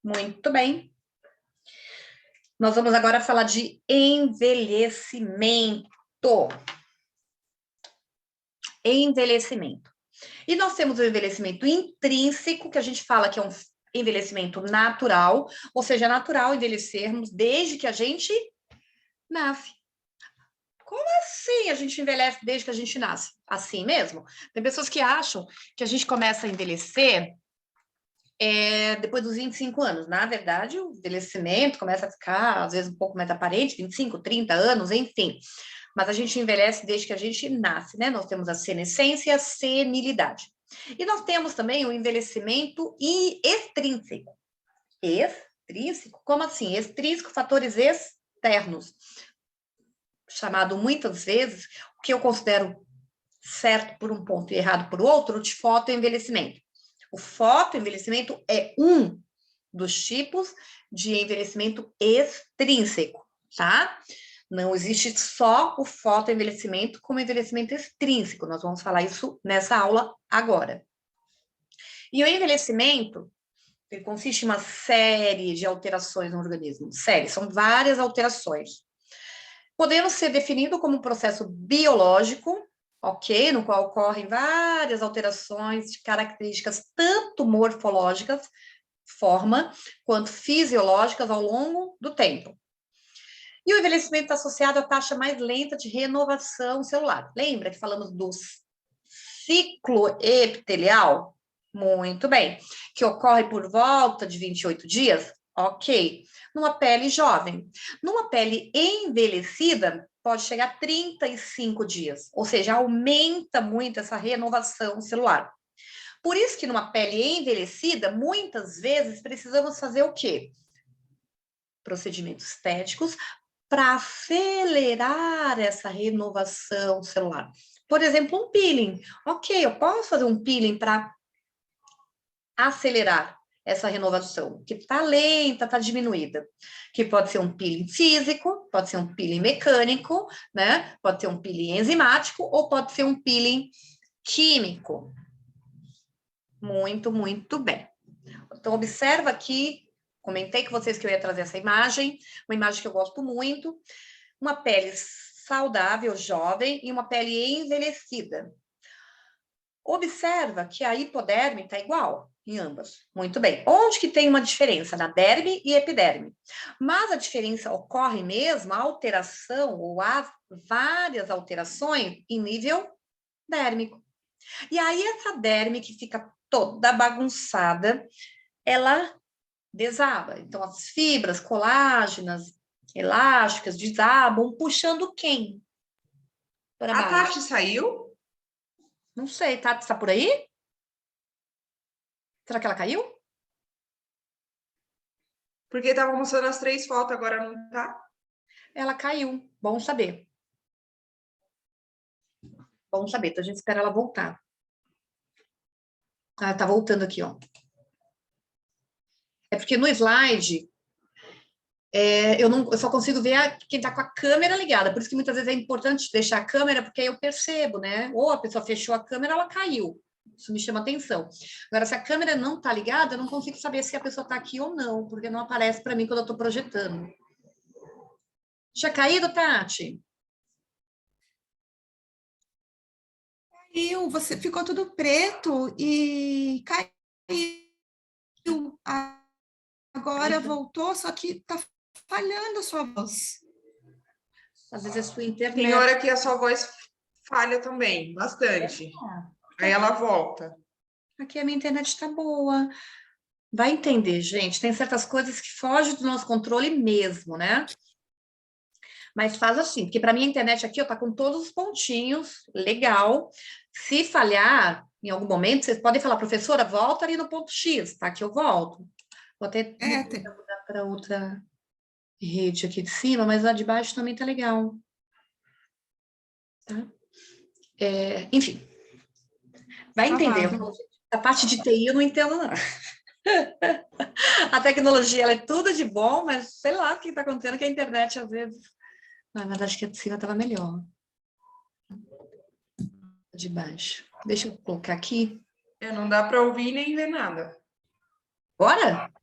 Muito bem. Nós vamos agora falar de envelhecimento. Envelhecimento. E nós temos o envelhecimento intrínseco, que a gente fala que é um envelhecimento natural, ou seja, é natural envelhecermos desde que a gente nasce. Como assim a gente envelhece desde que a gente nasce? Assim mesmo? Tem pessoas que acham que a gente começa a envelhecer depois dos 25 anos. Na verdade, o envelhecimento começa a ficar, às vezes, um pouco mais aparente, 25, 30 anos, enfim. Mas a gente envelhece desde que a gente nasce, né? Nós temos a senescência e a senilidade. E nós temos também o envelhecimento extrínseco. Extrínseco? Como assim? Extrínseco, fatores externos. Chamado muitas vezes, o que eu considero certo por um ponto e errado por outro, de fotoenvelhecimento. O fotoenvelhecimento é um dos tipos de envelhecimento extrínseco, tá? Não existe só o fotoenvelhecimento como envelhecimento extrínseco. Nós vamos falar isso nessa aula agora. E o envelhecimento, ele consiste em uma série de alterações no organismo. São várias alterações. Podendo ser definido como um processo biológico, ok? No qual ocorrem várias alterações de características tanto morfológicas, forma, quanto fisiológicas ao longo do tempo. E o envelhecimento está associado à taxa mais lenta de renovação celular. Lembra que falamos do ciclo epitelial? Muito bem. Que ocorre por volta de 28 dias? Ok. Numa pele jovem. Numa pele envelhecida, pode chegar a 35 dias. Ou seja, aumenta muito essa renovação celular. Por isso que numa pele envelhecida, muitas vezes precisamos fazer o quê? Procedimentos estéticos para acelerar essa renovação celular. Por exemplo, um peeling. Ok, eu posso fazer um peeling para acelerar essa renovação, que está lenta, está diminuída. Que pode ser um peeling físico, pode ser um peeling mecânico, né? Pode ser um peeling enzimático ou pode ser um peeling químico. Muito, muito bem. Então, observa aqui, comentei com vocês que eu ia trazer essa imagem, uma imagem que eu gosto muito, uma pele saudável, jovem, e uma pele envelhecida. Observa que a hipoderme está igual em ambas. Muito bem. Onde que tem uma diferença? Na derme e epiderme. Mas a diferença ocorre mesmo, a alteração, ou há várias alterações em nível dérmico. E aí essa derme que fica toda bagunçada, ela desaba. Então, as fibras colágenas, elásticas, desabam, puxando quem? Para A baixo. Tati saiu? Não sei, tá? Está por aí? Será que ela caiu? Porque tava mostrando as 3 fotos, agora não tá. Ela caiu. Bom saber. Bom saber. Então, a gente espera ela voltar. Ela tá voltando aqui, ó. É porque no slide eu só consigo ver quem está com a câmera ligada. Por isso que muitas vezes é importante deixar a câmera, porque aí eu percebo, né? Ou a pessoa fechou a câmera, ela caiu. Isso me chama atenção. Agora, se a câmera não está ligada, eu não consigo saber se a pessoa está aqui ou não, porque não aparece para mim quando eu estou projetando. Tinha caído, Tati? Caiu, você ficou tudo preto e caiu. Agora voltou, só que tá falhando a sua voz. Às vezes é sua internet. Tem hora que a sua voz falha também, bastante. Aí ela volta. Aqui a minha internet está boa. Vai entender, gente. Tem certas coisas que fogem do nosso controle mesmo, né? Mas faz assim, porque para mim a internet aqui, ó, tá com todos os pontinhos, legal. Se falhar em algum momento, vocês podem falar, professora, volta ali no ponto X, tá? Que eu volto. Vou até mudar para outra rede aqui de cima, mas a de baixo também tá legal. Tá? Enfim, vai entender. A parte de TI eu não entendo, não. A tecnologia, ela é tudo de bom, mas sei lá o que está acontecendo, que a internet, às vezes... Na verdade, que a de cima estava melhor. De baixo. Deixa eu colocar aqui. Não dá para ouvir nem ver nada. Agora?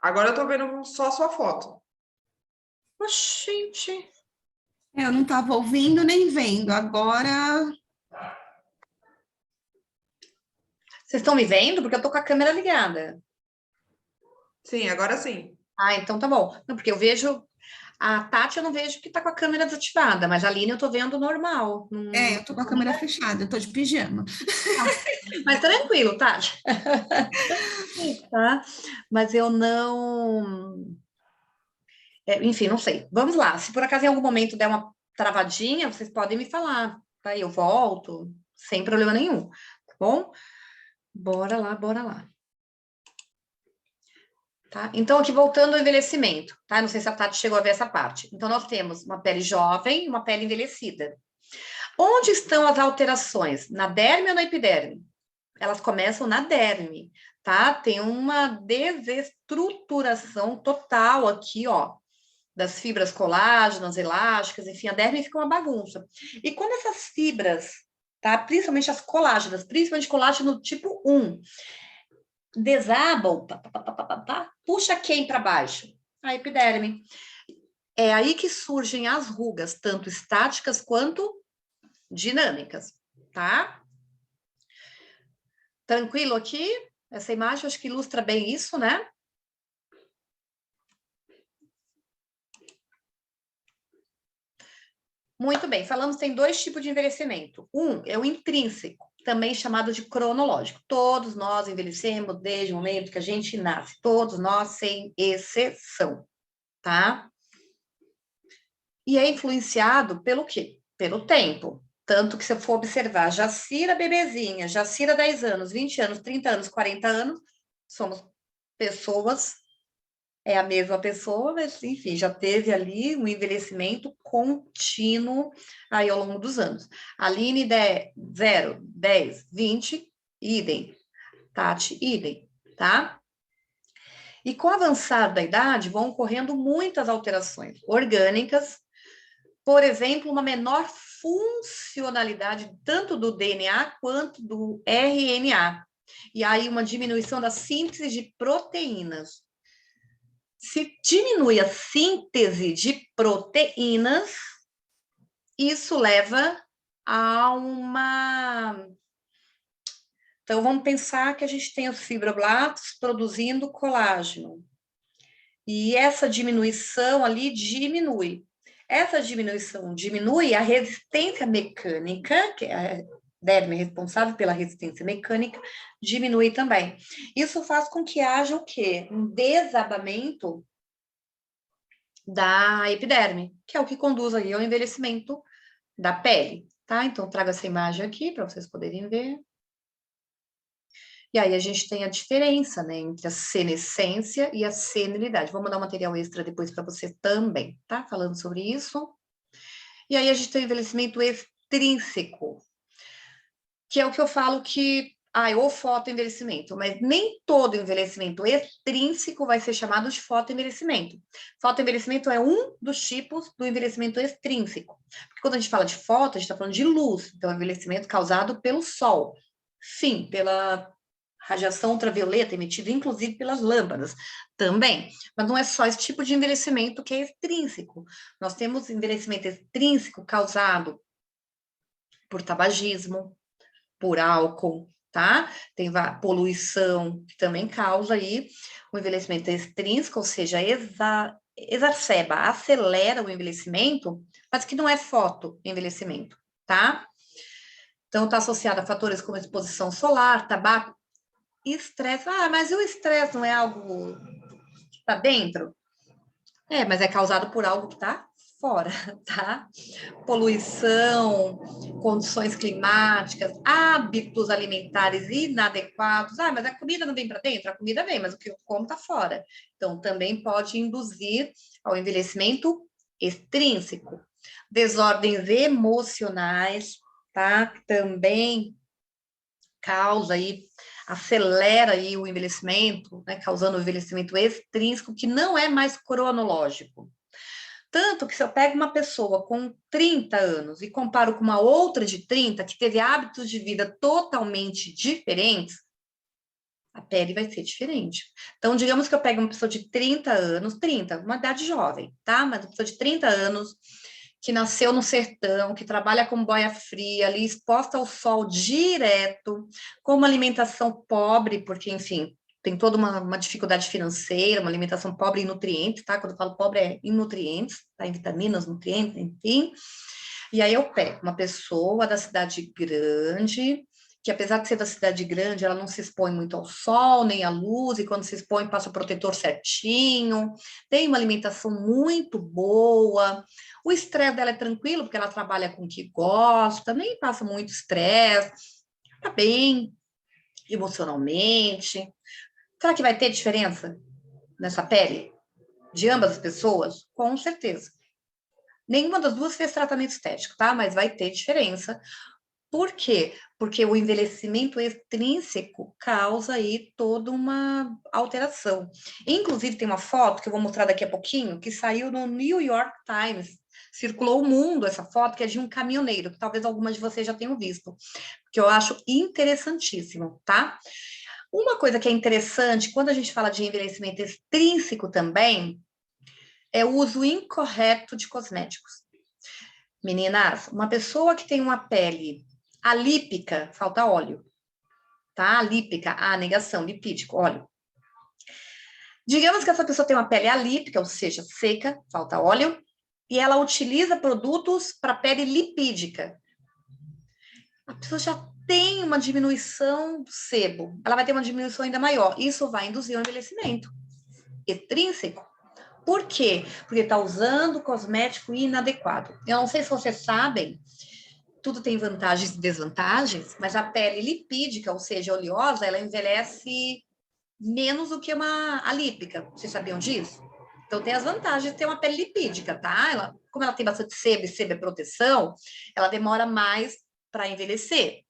Agora eu tô vendo só a sua foto. Gente, Eu não estava ouvindo nem vendo. Agora, vocês estão me vendo? Porque eu tô com a câmera ligada. Sim, agora sim. Ah, então tá bom. Não, porque eu vejo a Tati, eu não vejo que tá com a câmera desativada, mas a Aline eu tô vendo normal. eu tô com a câmera fechada, eu tô de pijama. Mas tranquilo, Tati. Tá? Mas eu não. Enfim, não sei. Vamos lá. Se por acaso em algum momento der uma travadinha, vocês podem me falar, tá? Eu volto, sem problema nenhum, tá bom? Bora lá, bora lá. Tá? Então, aqui voltando ao envelhecimento, tá? Não sei se a Tati chegou a ver essa parte. Então, nós temos uma pele jovem e uma pele envelhecida. Onde estão as alterações? Na derme ou na epiderme? Elas começam na derme, tá? Tem uma desestruturação total aqui, ó, das fibras colágenas, elásticas, enfim, a derme fica uma bagunça. E quando essas fibras, tá? Principalmente as colágenas, principalmente colágeno tipo 1, desabam, puxa quem para baixo? A epiderme. É aí que surgem as rugas, tanto estáticas quanto dinâmicas, tá? Tranquilo aqui? Essa imagem acho que ilustra bem isso, né? Muito bem, falamos que tem dois tipos de envelhecimento. Um é o intrínseco, também chamado de cronológico. Todos nós envelhecemos desde o momento que a gente nasce, todos nós, sem exceção, tá? E é influenciado pelo quê? Pelo tempo. Tanto que se eu for observar, Jacira bebezinha, Jacira 10 anos, 20 anos, 30 anos, 40 anos, somos pessoas, é a mesma pessoa, mas enfim, já teve ali um envelhecimento contínuo aí ao longo dos anos. Aline, 0, 10, 20, idem. Tati, idem, tá? E com o avançar da idade, vão ocorrendo muitas alterações orgânicas, por exemplo, uma menor funcionalidade tanto do DNA quanto do RNA. E aí uma diminuição da síntese de proteínas. Se diminui a síntese de proteínas, isso leva a uma... Então, vamos pensar que a gente tem os fibroblastos produzindo colágeno. E essa diminuição ali diminui. Essa diminuição diminui a resistência mecânica, que é a derme responsável pela resistência mecânica, diminui também. Isso faz com que haja o quê? Um desabamento da epiderme, que é o que conduz aí ao envelhecimento da pele, tá? Então, trago essa imagem aqui para vocês poderem ver. E aí a gente tem a diferença, né, entre a senescência e a senilidade. Vou mandar um material extra depois para você também, tá? Falando sobre isso. E aí a gente tem o envelhecimento extrínseco, que é o que eu falo que ou fotoenvelhecimento, mas nem todo envelhecimento extrínseco vai ser chamado de fotoenvelhecimento. Fotoenvelhecimento é um dos tipos do envelhecimento extrínseco. Porque quando a gente fala de foto, a gente está falando de luz, então é envelhecimento causado pelo sol. Sim, pela radiação ultravioleta emitida, inclusive pelas lâmpadas, também. Mas não é só esse tipo de envelhecimento que é extrínseco. Nós temos envelhecimento extrínseco causado por tabagismo, por álcool, tá? Tem poluição, que também causa aí o envelhecimento extrínseco, ou seja, exacerba, acelera o envelhecimento, mas que não é fotoenvelhecimento, tá? Então, está associado a fatores como exposição solar, tabaco, estresse. Ah, mas o estresse não é algo que está dentro? É, mas é causado por algo que está fora, tá? Poluição, condições climáticas, hábitos alimentares inadequados. Ah, mas a comida não vem para dentro? A comida vem, mas o que eu como está fora. Então, também pode induzir ao envelhecimento extrínseco. Desordens emocionais, tá? Também causa aí, acelera aí o envelhecimento, né? Causando o envelhecimento extrínseco, que não é mais cronológico. Tanto que se eu pego uma pessoa com 30 anos e comparo com uma outra de 30 que teve hábitos de vida totalmente diferentes, a pele vai ser diferente. Então, digamos que eu pego uma pessoa de 30 anos, 30, uma idade jovem, tá? Mas uma pessoa de 30 anos, que nasceu no sertão, que trabalha com boia fria, ali exposta ao sol direto, com uma alimentação pobre, porque, enfim, tem toda uma dificuldade financeira, uma alimentação pobre em nutrientes, tá? Quando eu falo pobre é em nutrientes, tá? Em vitaminas, nutrientes, enfim. E aí eu pego uma pessoa da cidade grande, que apesar de ser da cidade grande, ela não se expõe muito ao sol, nem à luz, e quando se expõe passa o protetor certinho, tem uma alimentação muito boa, o estresse dela é tranquilo, porque ela trabalha com o que gosta, nem passa muito estresse, tá bem emocionalmente. Será que vai ter diferença nessa pele de ambas as pessoas? Com certeza. Nenhuma das duas fez tratamento estético, tá? Mas vai ter diferença. Por quê? Porque o envelhecimento extrínseco causa aí toda uma alteração. Inclusive, tem uma foto que eu vou mostrar daqui a pouquinho, que saiu no New York Times. Circulou o mundo essa foto, que é de um caminhoneiro, que talvez algumas de vocês já tenham visto, que eu acho interessantíssimo, tá? Uma coisa que é interessante, quando a gente fala de envelhecimento extrínseco também, é o uso incorreto de cosméticos. Meninas, uma pessoa que tem uma pele alípica, falta óleo, tá? Alípica, a negação, lipídico, óleo. Digamos que essa pessoa tem uma pele alípica, ou seja, seca, falta óleo, e ela utiliza produtos para pele lipídica. A pessoa já tem uma diminuição do sebo, ela vai ter uma diminuição ainda maior. Isso vai induzir o envelhecimento extrínseco. Por quê? Porque está usando cosmético inadequado. Eu não sei se vocês sabem, tudo tem vantagens e desvantagens, mas a pele lipídica, ou seja, oleosa, ela envelhece menos do que uma alípica. Vocês sabiam disso? Então, tem as vantagens de ter uma pele lipídica, tá? Ela, como ela tem bastante sebo e sebo é proteção, ela demora mais para envelhecer.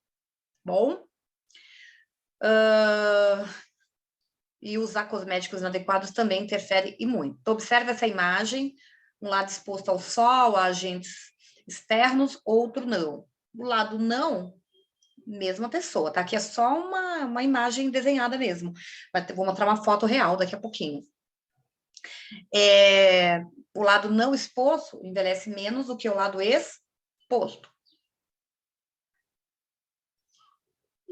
Bom? E usar cosméticos inadequados também interfere e muito. Então, observe essa imagem, um lado exposto ao sol, a agentes externos, outro não. Do lado não, mesma pessoa, tá? Aqui é só uma imagem desenhada mesmo. Vou mostrar uma foto real daqui a pouquinho. O lado não exposto envelhece menos do que o lado exposto.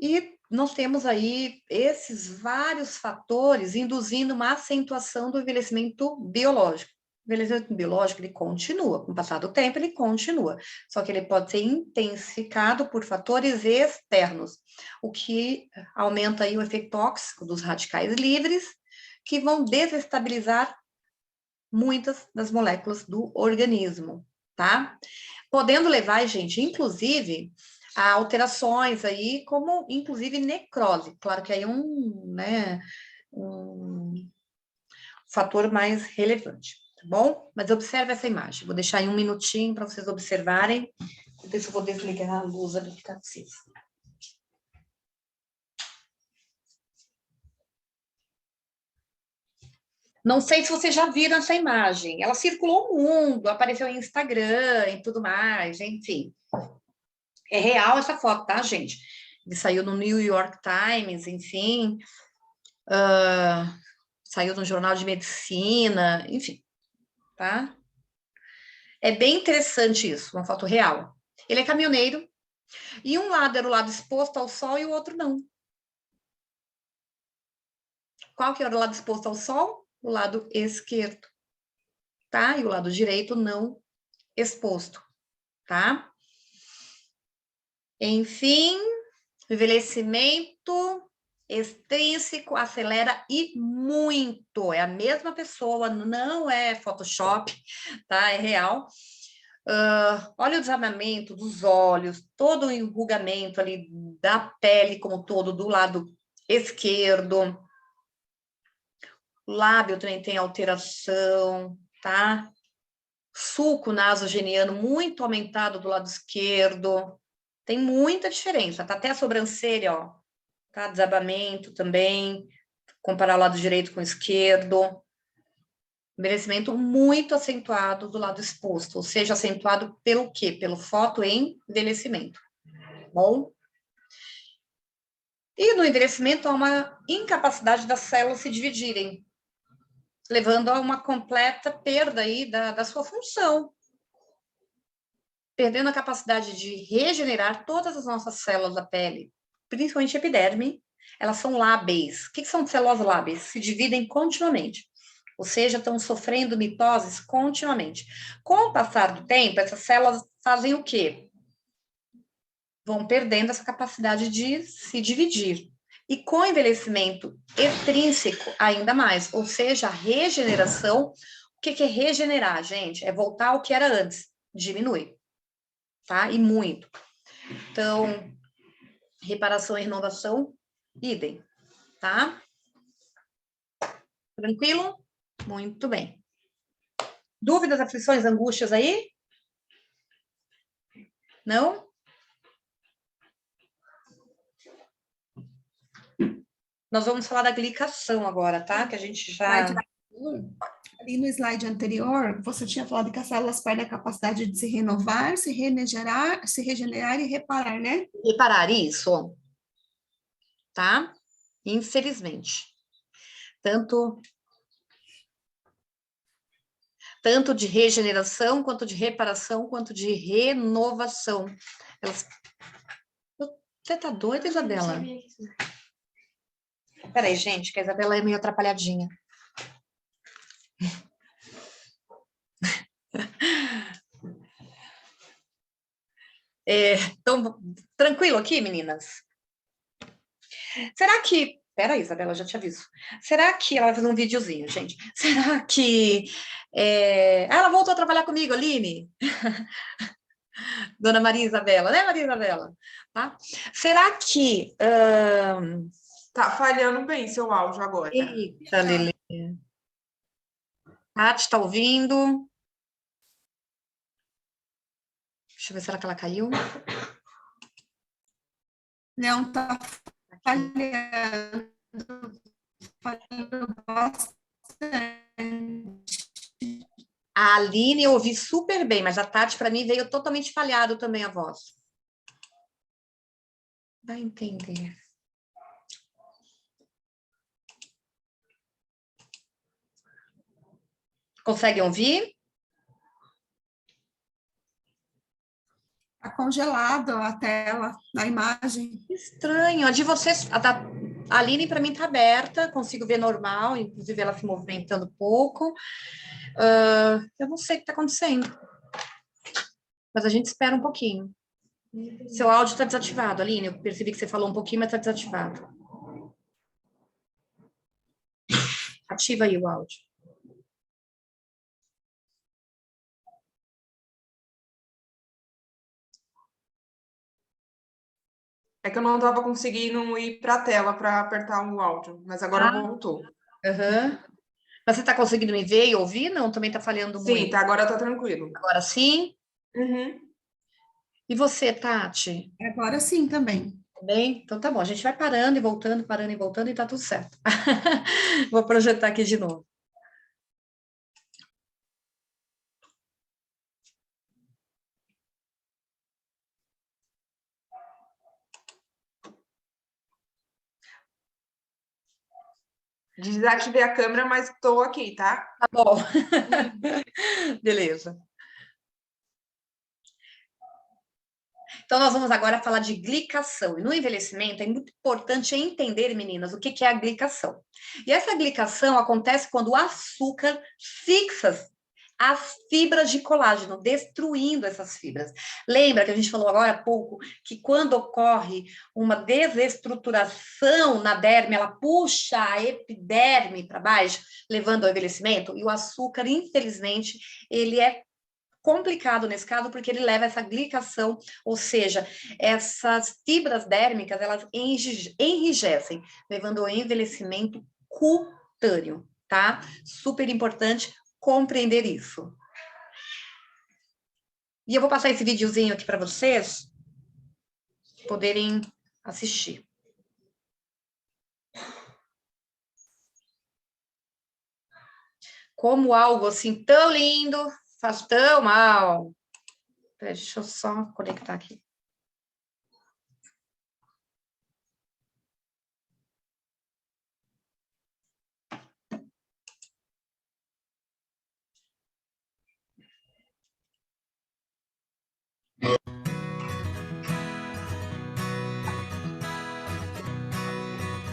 E nós temos aí esses vários fatores induzindo uma acentuação do envelhecimento biológico. O envelhecimento biológico, ele continua, com o passar do tempo, ele continua, só que ele pode ser intensificado por fatores externos, o que aumenta aí o efeito tóxico dos radicais livres, que vão desestabilizar muitas das moléculas do organismo, tá? Podendo levar, gente, inclusive, a alterações aí, como inclusive necrose. Claro que aí é um fator mais relevante, tá bom? Mas observe essa imagem. Vou deixar aí um minutinho para vocês observarem. Depois eu vou desligar a luz ali que está acesa. Não sei se vocês já viram essa imagem. Ela circulou o mundo, apareceu em Instagram e tudo mais, enfim. É real essa foto, tá, gente? Ele saiu no New York Times, enfim. Saiu no Jornal de Medicina, enfim, tá? É bem interessante isso, uma foto real. Ele é caminhoneiro, e um lado era o lado exposto ao sol e o outro não. Qual que era o lado exposto ao sol? O lado esquerdo, tá? E o lado direito não exposto, tá? Enfim, envelhecimento extrínseco acelera e muito. É a mesma pessoa, não é Photoshop, tá? É real. Olha o desabamento dos olhos, todo o enrugamento ali da pele como todo, do lado esquerdo. O lábio também tem alteração, tá? Sulco nasogeniano muito aumentado do lado esquerdo. Tem muita diferença, tá? Até a sobrancelha, ó, tá? Desabamento também, comparar o lado direito com o esquerdo. Envelhecimento muito acentuado do lado exposto, ou seja, acentuado pelo quê? Pelo fotoenvelhecimento. Bom? E no envelhecimento há uma incapacidade das células se dividirem, levando a uma completa perda aí da sua função. Perdendo a capacidade de regenerar todas as nossas células da pele, principalmente a epiderme, elas são lábeis. O que são células lábeis? Se dividem continuamente, ou seja, estão sofrendo mitoses continuamente. Com o passar do tempo, essas células fazem o quê? Vão perdendo essa capacidade de se dividir. E com o envelhecimento extrínseco, ainda mais, ou seja, a regeneração. O que é regenerar, gente? É voltar ao que era antes, diminui, tá? E muito. Então, reparação e renovação, idem, tá? Tranquilo? Muito bem. Dúvidas, aflições, angústias aí? Não? Nós vamos falar da glicação agora, tá? Que a gente já... Ali no slide anterior, você tinha falado que as células perdem a capacidade de se renovar, se regenerar e reparar, né? Reparar isso, tá? Infelizmente. Tanto de regeneração, quanto de reparação, quanto de renovação. Você tá doida, Isabela? Peraí, gente, que a Isabela é meio atrapalhadinha. Então, tranquilo aqui, meninas? Será que... Peraí, Isabela, já te aviso. Será que... Ela vai fazer um videozinho, gente. Será que... ela voltou a trabalhar comigo, Aline? Dona Maria Isabela, né, Maria Isabela? Tá? Será que... Tá falhando bem seu áudio agora. Eita, Lelê. Tati, tá ouvindo? Deixa eu ver, será que ela caiu? Não, tá falhando bastante. A Aline eu ouvi super bem, mas a Tati, para mim, veio totalmente falhado também a voz. Vai entender. Conseguem ouvir? Tá congelado a tela, a imagem. Estranho. A de vocês, a Aline, para mim, tá aberta, consigo ver normal, inclusive ela se movimentando um pouco. Eu não sei o que está acontecendo. Mas a gente espera um pouquinho. Seu áudio está desativado, Aline. Eu percebi que você falou um pouquinho, mas está desativado. Ativa aí o áudio. É que eu não estava conseguindo ir para a tela para apertar o áudio, mas agora voltou. Uhum. Mas você está conseguindo me ver e ouvir? Não, também está falhando Sim, muito. tá, agora tá tranquilo. Agora sim? Uhum. E você, Tati? Agora sim também. Bem? Então tá bom. A gente vai parando e voltando e tá tudo certo. Vou projetar aqui de novo. Desativei a câmera, mas estou aqui, tá? Tá bom. Beleza. Então, nós vamos agora falar de glicação. E no envelhecimento é muito importante entender, meninas, o que é a glicação. E essa glicação acontece quando o açúcar fixa as fibras de colágeno, destruindo essas fibras. Lembra que a gente falou agora há pouco que quando ocorre uma desestruturação na derme, ela puxa a epiderme para baixo, levando ao envelhecimento? E o açúcar, infelizmente, ele é complicado nesse caso, porque ele leva essa glicação, ou seja, essas fibras dérmicas, elas enrijecem, levando ao envelhecimento cutâneo, tá? Super importante compreender isso. E eu vou passar esse videozinho aqui para vocês poderem assistir. Como algo assim tão lindo faz tão mal. Deixa eu só conectar aqui.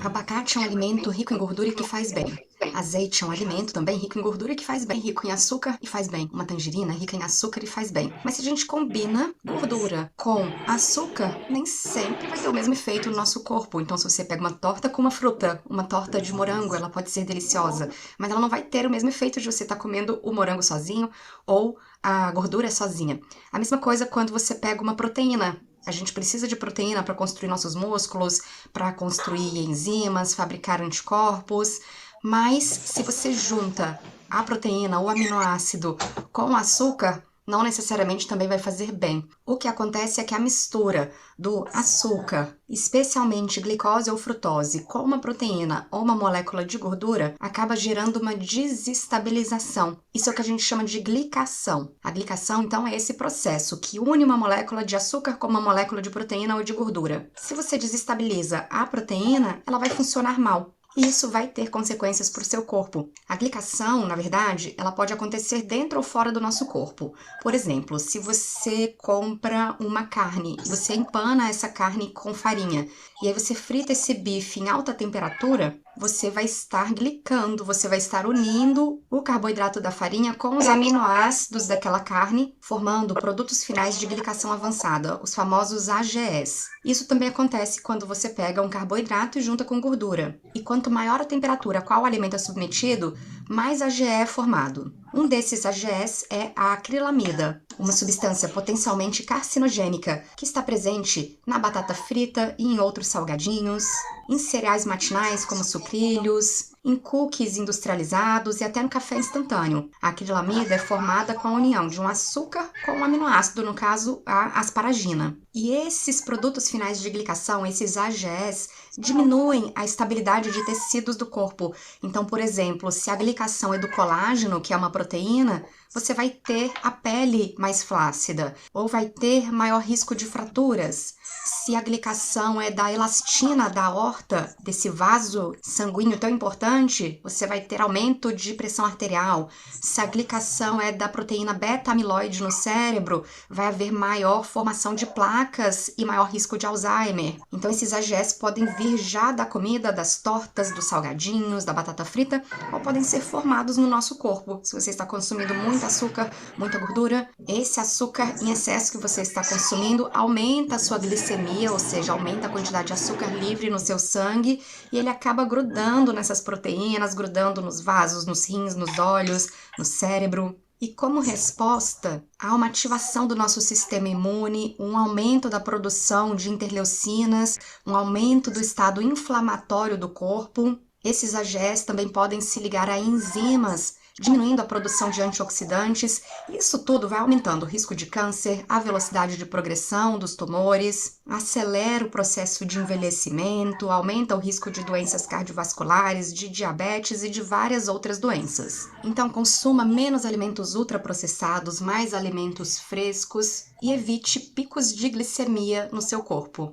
Abacate é um alimento rico em gordura e que faz bem. Azeite é um alimento também rico em gordura e que faz bem. Rico em açúcar e faz bem. Uma tangerina é rica em açúcar e faz bem. Mas se a gente combina gordura com açúcar, nem sempre vai ter o mesmo efeito no nosso corpo. Então, se você pega uma torta com uma fruta, uma torta de morango, ela pode ser deliciosa, mas ela não vai ter o mesmo efeito de você estar comendo o morango sozinho ou a gordura sozinha. A mesma coisa quando você pega uma proteína. A gente precisa de proteína para construir nossos músculos, para construir enzimas, fabricar anticorpos, mas se você junta a proteína, o aminoácido com o açúcar, não necessariamente também vai fazer bem. O que acontece é que a mistura do açúcar, especialmente glicose ou frutose, com uma proteína ou uma molécula de gordura, acaba gerando uma desestabilização. Isso é o que a gente chama de glicação. A glicação, então, é esse processo que une uma molécula de açúcar com uma molécula de proteína ou de gordura. Se você desestabiliza a proteína, ela vai funcionar mal. E isso vai ter consequências para o seu corpo. A glicação, na verdade, ela pode acontecer dentro ou fora do nosso corpo. Por exemplo, se você compra uma carne, você empana essa carne com farinha, e aí você frita esse bife em alta temperatura, você vai estar glicando, você vai estar unindo o carboidrato da farinha com os aminoácidos daquela carne, formando produtos finais de glicação avançada, os famosos AGEs. Isso também acontece quando você pega um carboidrato e junta com gordura. E quanto maior a temperatura a qual o alimento é submetido, mais AGE é formado. Um desses AGEs é a acrilamida, uma substância potencialmente carcinogênica que está presente na batata frita e em outros salgadinhos, em cereais matinais como sucrilhos, em cookies industrializados e até no café instantâneo. A acrilamida é formada com a união de um açúcar com um aminoácido, no caso a asparagina. E esses produtos finais de glicação, esses AGEs, diminuem a estabilidade de tecidos do corpo. Então, por exemplo, se a glicação é do colágeno, que é uma proteína, você vai ter a pele mais flácida ou vai ter maior risco de fraturas. Se a glicação é da elastina da aorta, desse vaso sanguíneo tão importante, você vai ter aumento de pressão arterial. Se a glicação é da proteína beta-amiloide no cérebro, vai haver maior formação de placas e maior risco de Alzheimer. Então, esses AGEs podem vir já da comida, das tortas, dos salgadinhos, da batata frita, ou podem ser formados no nosso corpo. Se você está consumindo muito açúcar, muita gordura, esse açúcar em excesso que você está consumindo aumenta a sua glicemia, ou seja, aumenta a quantidade de açúcar livre no seu sangue e ele acaba grudando nessas proteínas, grudando nos vasos, nos rins, nos olhos, no cérebro. E como resposta, há uma ativação do nosso sistema imune, um aumento da produção de interleucinas, um aumento do estado inflamatório do corpo. Esses AGEs também podem se ligar a enzimas, diminuindo a produção de antioxidantes. Isso tudo vai aumentando o risco de câncer, a velocidade de progressão dos tumores, acelera o processo de envelhecimento, aumenta o risco de doenças cardiovasculares, de diabetes e de várias outras doenças. Então, consuma menos alimentos ultraprocessados, mais alimentos frescos e evite picos de glicemia no seu corpo.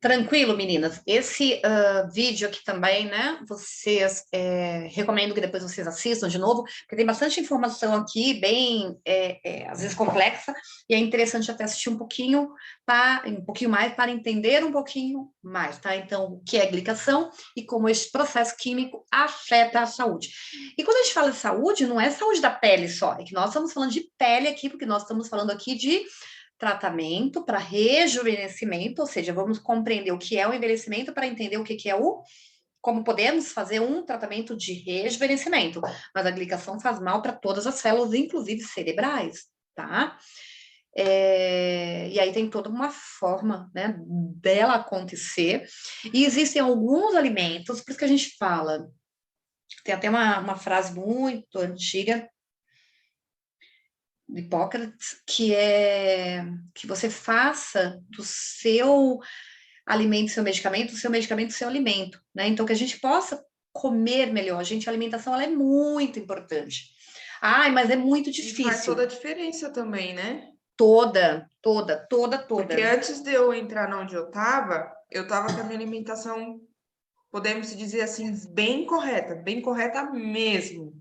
Tranquilo, meninas. Esse vídeo aqui também, né? Vocês recomendo que depois vocês assistam de novo, porque tem bastante informação aqui, bem às vezes complexa, e é interessante até assistir um pouquinho mais para entender um pouquinho mais, tá? Então, o que é glicação e como esse processo químico afeta a saúde. E quando a gente fala de saúde, não é saúde da pele só, é que nós estamos falando de pele aqui, porque nós estamos falando aqui de tratamento para rejuvenescimento, ou seja, vamos compreender o que é o envelhecimento para entender o que é como podemos fazer um tratamento de rejuvenescimento. Mas a glicação faz mal para todas as células, inclusive cerebrais, tá? E aí tem toda uma forma, né, dela acontecer. E existem alguns alimentos, por isso que a gente fala, tem até uma frase muito antiga, de Hipócrates, que é que você faça do seu alimento seu medicamento, seu alimento, né? Então, que a gente possa comer melhor. Gente, a alimentação, ela é muito importante. Ai, mas é muito difícil. E faz toda a diferença também, né? Toda. Porque antes de eu entrar onde eu tava com a minha alimentação, podemos dizer assim, bem correta mesmo.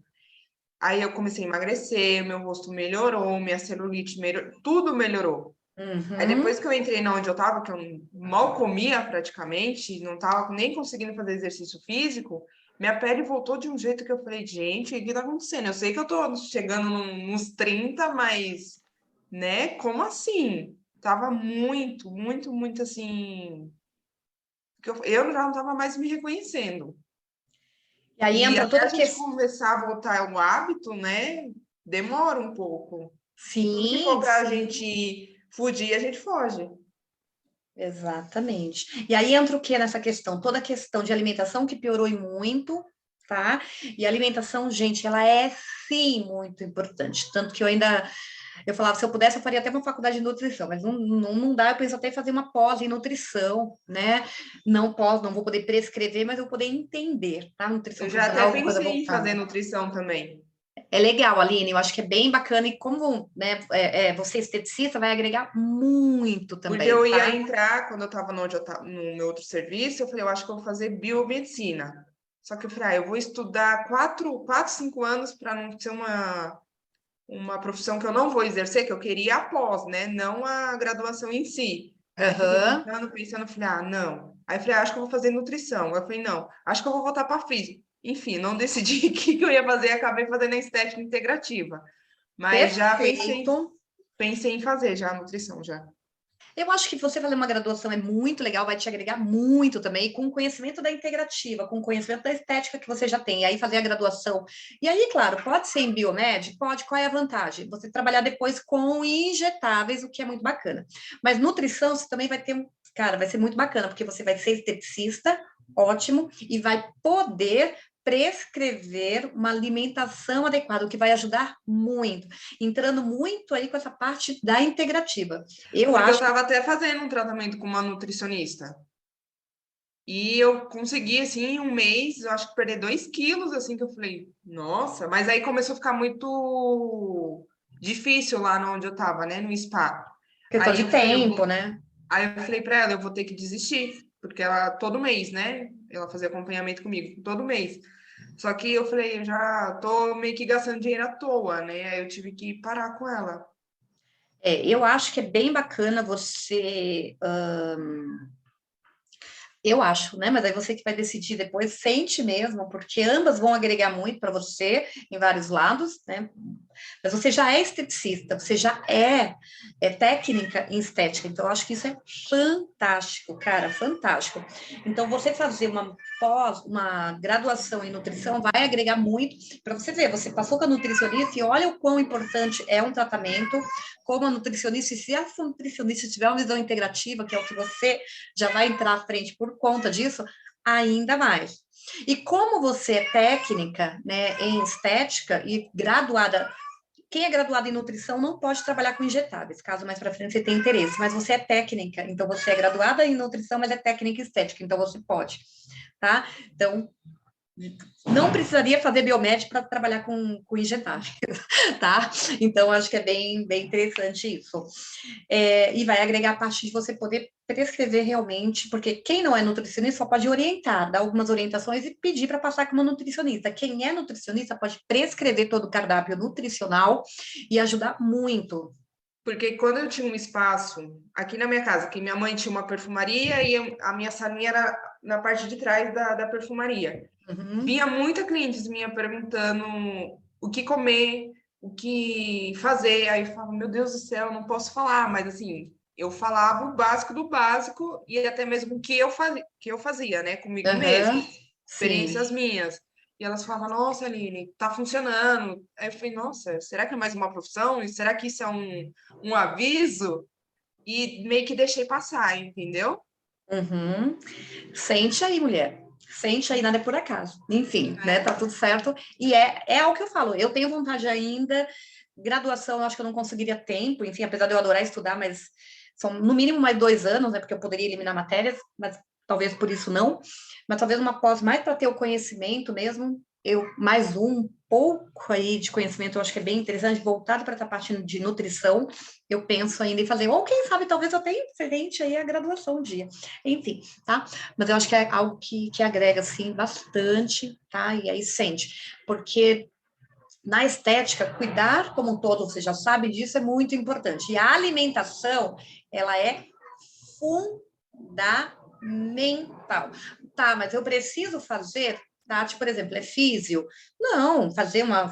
Aí eu comecei a emagrecer, meu rosto melhorou, minha celulite melhorou, tudo melhorou. Aí Uhum. depois que eu entrei na onde eu tava, que eu mal comia praticamente, não tava nem conseguindo fazer exercício físico, minha pele voltou de um jeito que eu falei, gente, o que tá acontecendo? Eu sei que eu tô chegando nos 30, mas, né, como assim? Tava muito, muito, muito assim, que eu já não tava mais me reconhecendo. E aí E entra até toda a a gente questão. começar a voltar ao hábito, né, demora um pouco. E tudo que for Sim, pra sim. gente fugir, a gente foge. Exatamente. E aí entra o que nessa questão? Toda a questão de alimentação que piorou e muito, tá? E a alimentação, gente, ela é sim muito importante. Tanto que eu falava, se eu pudesse, eu faria até uma faculdade de nutrição, mas não dá, eu penso até em fazer uma pós em nutrição, né? Não vou poder prescrever, mas eu vou poder entender, tá? Nutrição Eu já até funcional, alguma coisa pensei em voltada. fazer nutrição também. É legal, Aline, eu acho que é bem bacana, e como, né, você esteticista, vai agregar muito Porque também, eu ia tá? entrar, quando eu estava no meu outro serviço, eu falei, eu acho que eu vou fazer biomedicina. Só que eu falei, eu vou estudar 5 anos para não ser uma profissão que eu não vou exercer, que eu queria após, né? Não a graduação em si. Aí eu fiquei Aham. pensando, falei, não. Aí eu falei, acho que eu vou fazer nutrição. Eu falei, não, acho que eu vou voltar para física. Enfim, não decidi o que eu ia fazer, acabei fazendo a estética integrativa. Mas já Perfeito. pensei em fazer já a nutrição já. Eu acho que você fazer uma graduação é muito legal, vai te agregar muito também, com o conhecimento da integrativa, com o conhecimento da estética que você já tem, e aí fazer a graduação. E aí, claro, pode ser em biomed? Pode, qual é a vantagem? Você trabalhar depois com injetáveis, o que é muito bacana. Mas nutrição, você também vai ter cara, vai ser muito bacana, porque você vai ser esteticista, ótimo, e vai poder prescrever uma alimentação adequada, o que vai ajudar muito, entrando muito aí com essa parte da integrativa. Eu Porque eu acho. estava até fazendo um tratamento com uma nutricionista. E eu consegui, assim, em um mês, eu acho que perder 2 quilos, assim, que eu falei, nossa, mas aí começou a ficar muito difícil lá onde eu tava, né, no spa. Questão Aí de eu falei, tempo, né? aí eu falei para ela, eu vou ter que desistir, porque ela todo mês, né, ela fazia acompanhamento comigo todo mês. Só que eu falei, eu já tô meio que gastando dinheiro à toa, né? Aí eu tive que parar com ela. Eu acho que é bem bacana você. Eu acho, né? Mas aí você que vai decidir depois, sente mesmo, porque ambas vão agregar muito para você em vários lados, né? Mas você já é esteticista, você já é técnica em estética, então eu acho que isso é fantástico, cara, fantástico. Então você fazer uma graduação em nutrição vai agregar muito para você ver. Você passou com a nutricionista e olha o quão importante é um tratamento, como a nutricionista, e se essa nutricionista tiver uma visão integrativa, que é o que você já vai entrar à frente por conta disso, ainda mais. E como você é técnica, né, em estética e graduada, quem é graduado em nutrição não pode trabalhar com injetáveis, caso mais para frente você tenha interesse, mas você é técnica, então você é graduada em nutrição, mas é técnica em estética, então você pode, tá? Então, não precisaria fazer biomédico para trabalhar com injetáveis, tá? Então, acho que é bem interessante isso. E vai agregar a parte de você poder prescrever realmente, porque quem não é nutricionista só pode orientar, dar algumas orientações e pedir para passar com uma nutricionista. Quem é nutricionista pode prescrever todo o cardápio nutricional e ajudar muito. Porque quando eu tinha um espaço aqui na minha casa, que minha mãe tinha uma perfumaria e a minha salinha era na parte de trás da perfumaria. Uhum. Vinha muita clientes minha perguntando o que comer, o que fazer. Aí eu falava, meu Deus do céu, não posso falar, mas assim, eu falava o básico do básico e até mesmo o que eu fazia, né, comigo mesma, Aham. Sim. experiências minhas. E elas falavam, nossa, Aline, tá funcionando. Aí eu falei, nossa, será que é mais uma profissão? E será que isso é um aviso? E meio que deixei passar, entendeu? Uhum. Sente aí, mulher. Sente aí, nada é por acaso. Enfim, né? Tá tudo certo. E é o que eu falo. Eu tenho vontade ainda. Graduação, eu acho que eu não conseguiria tempo. Enfim, apesar de eu adorar estudar, mas são no mínimo mais 2 anos, né? Porque eu poderia eliminar matérias, mas talvez por isso não. Mas talvez uma pós mais para ter o conhecimento mesmo. Eu mais um pouco aí de conhecimento, eu acho que é bem interessante, voltado para essa parte de nutrição. Eu penso ainda em fazer, ou quem sabe, talvez eu tenha diferente aí a graduação um dia. Enfim, tá? Mas eu acho que é algo que agrega, assim, bastante, tá? E aí sente. Porque Na estética, cuidar como um todo, você já sabe disso, é muito importante. E a alimentação, ela é fundamental. Tá, mas eu preciso fazer, Tati, por exemplo, é físio? Não, fazer uma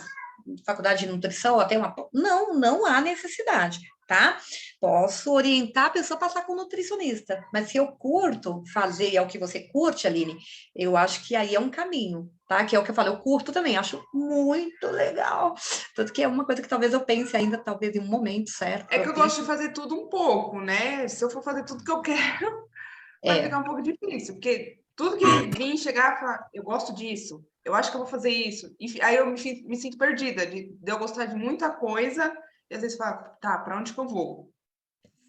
faculdade de nutrição, até uma... Não há necessidade, tá? Posso orientar a pessoa a passar com um nutricionista, mas se eu curto fazer, é o que você curte, Aline, eu acho que aí é um caminho, tá? Que é o que eu falo, eu curto também, acho muito legal. Tanto que é uma coisa que talvez eu pense ainda, talvez em um momento certo. É que eu gosto de fazer tudo um pouco, né? Se eu for fazer tudo que eu quero, vai ficar um pouco difícil, porque tudo que vir chegar e falar, eu gosto disso, eu acho que eu vou fazer isso. E aí eu me sinto perdida, de eu gostar de muita coisa, e às vezes falo, tá, para onde que eu vou?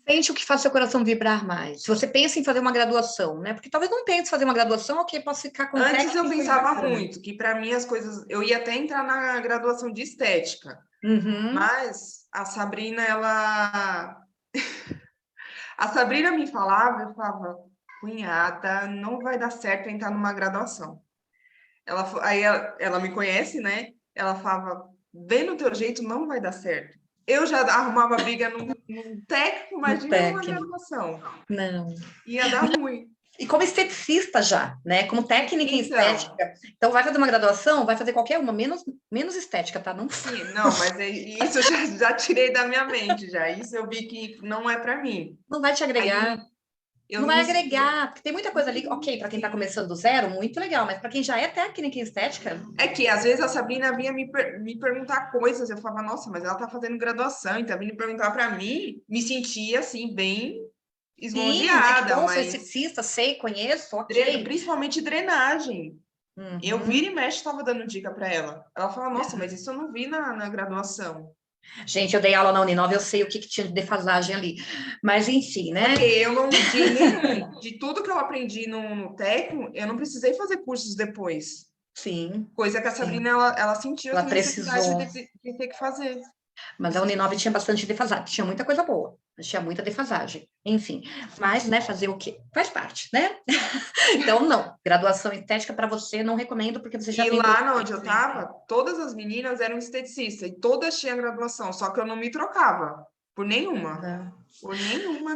Sente o que faz seu coração vibrar mais. Se você pensa em fazer uma graduação, né? Porque talvez não pense em fazer uma graduação, ok, posso ficar com Antes eu técnico e pensava bacana. muito que para mim as coisas, eu ia até entrar na graduação de estética, Uhum. mas a Sabrina, ela a Sabrina me falava, eu falava, cunhada, não vai dar certo entrar numa graduação. Aí ela me conhece, né? Ela falava, vem no teu jeito, não vai dar certo. Eu já arrumava briga num técnico, No imagina numa técnico. graduação. Não. Ia dar ruim. E como esteticista já, né? Como técnica em Então, estética. Então, vai fazer uma graduação, vai fazer qualquer uma, menos estética, tá? Não, sim, não, mas isso eu já tirei da minha mente já. Isso eu vi que não é para mim. não vai te agregar. Aí eu Não vai me agregar, porque tem muita coisa ali, ok, para quem está começando do zero, muito legal, mas para quem já é técnica em estética, é que às vezes a Sabrina vinha me perguntar coisas, eu falava, nossa, mas ela tá fazendo graduação, então vindo perguntar para mim, me sentia assim bem sim, né? Que esgonjeada, bom, sou mas esteticista, sei, conheço, ok. principalmente drenagem. Eu Uhum. vira e mexe estava dando dica para ela. Ela fala, nossa, mas isso eu não vi na graduação. Gente, eu dei aula na Uninove, eu sei o que tinha de defasagem ali. Mas, enfim, né? Porque eu não, de tudo que eu aprendi no técnico, eu não precisei fazer cursos depois. Sim, Coisa que a sim. Sabrina, ela sentiu Ela essa necessidade precisou. de ter que fazer. Mas a Uninove tinha bastante defasagem, tinha muita coisa boa, mas tinha muita defasagem. Enfim, mas, né, fazer o quê? Faz parte, né? Então, não. Graduação em estética para você não recomendo, porque você já E tem lá onde eu experiência. estava, todas as meninas eram esteticistas e todas tinham graduação, só que eu não me trocava por nenhuma. Né? Por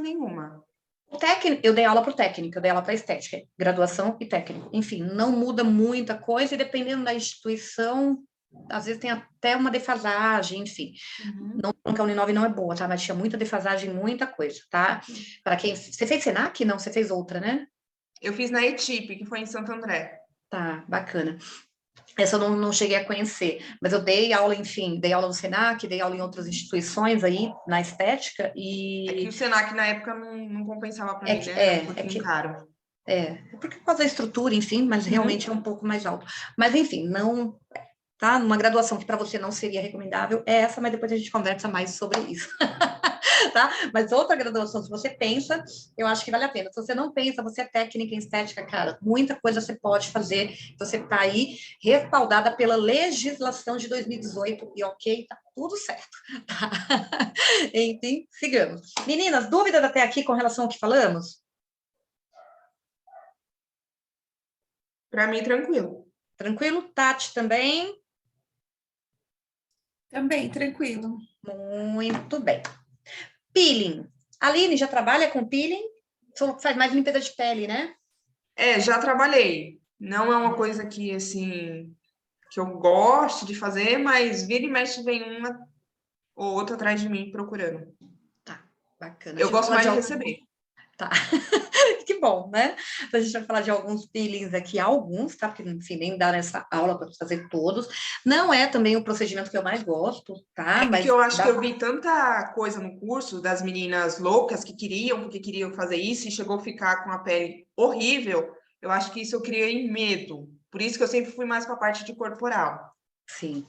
nenhuma. O técnico, eu dei aula para o técnico, eu dei aula para estética, graduação e técnico. Enfim, não muda muita coisa e dependendo da instituição, às vezes tem até uma defasagem, enfim. Não que a Uninove não é boa, tá? Mas tinha muita defasagem, muita coisa, tá? Para quem... Você fez Senac? Não, você fez outra, né? Eu fiz na ETIP, que foi em Santo André. Tá, bacana. Essa eu não cheguei a conhecer, mas eu dei aula, enfim, dei aula no Senac, dei aula em outras instituições aí, na estética, É que e o Senac na época não compensava para é mim, que, né? Era um pouquinho caro. porque por causa da estrutura, enfim, mas realmente é um pouco mais alto. Mas, enfim, não, tá? Uma graduação que para você não seria recomendável é essa, mas depois a gente conversa mais sobre isso. Tá? Mas outra graduação, se você pensa, eu acho que vale a pena. Se você não pensa, você é técnica em estética, cara, muita coisa você pode fazer. Você está aí respaldada pela legislação de 2018 e ok, tá tudo certo. Tá? Enfim, sigamos. Meninas, dúvidas até aqui com relação ao que falamos? Para mim, tranquilo. Tranquilo? Tati também? Também, tranquilo. Muito bem. Peeling. Aline, já trabalha com peeling? Falou que faz mais limpeza de pele, né? Já trabalhei. Não é uma coisa que, assim, que eu gosto de fazer, mas vira e mexe vem uma ou outra atrás de mim procurando. Tá, bacana. A Eu gente vai gosto falar mais de de algum... receber. Tá. Que bom, né? Então, a gente vai falar de alguns peelings aqui, alguns, tá? Porque, enfim, nem dá nessa aula para fazer todos. Não é também o procedimento que eu mais gosto, tá? É que Mas eu acho dá... que eu vi tanta coisa no curso das meninas loucas que queriam, porque queriam fazer isso e chegou a ficar com a pele horrível. Eu acho que isso eu criei medo. Por isso que eu sempre fui mais para a parte de corporal. Sim.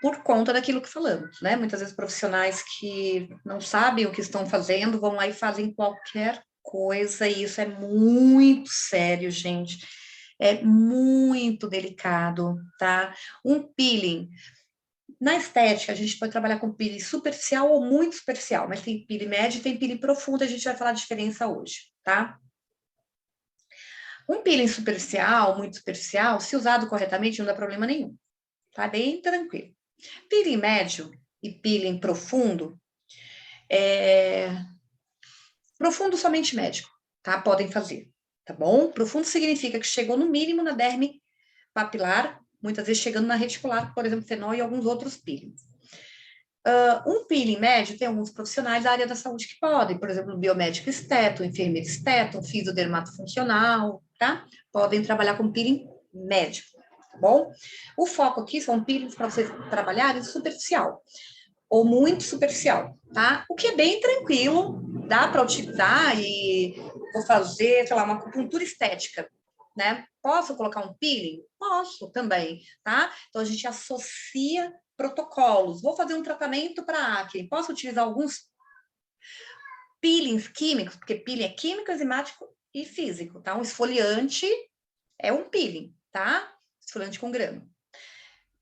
Por conta daquilo que falamos, né? Muitas vezes profissionais que não sabem o que estão fazendo vão lá e fazem qualquer coisa, e isso é muito sério, gente. É muito delicado, tá? Um peeling. Na estética, a gente pode trabalhar com peeling superficial ou muito superficial, mas tem peeling médio e tem peeling profundo, a gente vai falar a diferença hoje, tá? Um peeling superficial, muito superficial, se usado corretamente, não dá problema nenhum. tá bem tranquilo. Peeling médio e peeling profundo, profundo somente médico, tá? Podem fazer, tá bom? Profundo significa que chegou no mínimo na derme papilar, muitas vezes chegando na reticular, por exemplo, fenol e alguns outros peelings. Um peeling médio, tem alguns profissionais da área da saúde que podem, por exemplo, biomédico esteto, enfermeiro esteto, fisiodermato funcional, tá? Podem trabalhar com peeling médio, tá bom? O foco aqui são peelings para vocês trabalharem superficial, ou muito superficial, tá? O que é bem tranquilo, dá para utilizar e vou fazer, sei lá, uma acupuntura estética, né? Posso colocar um peeling? Posso também, tá? Então, a gente associa protocolos. Vou fazer um tratamento para acne. Posso utilizar alguns peelings químicos, porque peeling é químico, enzimático e físico, tá? Um esfoliante é um peeling, tá? Esfoliante com grama.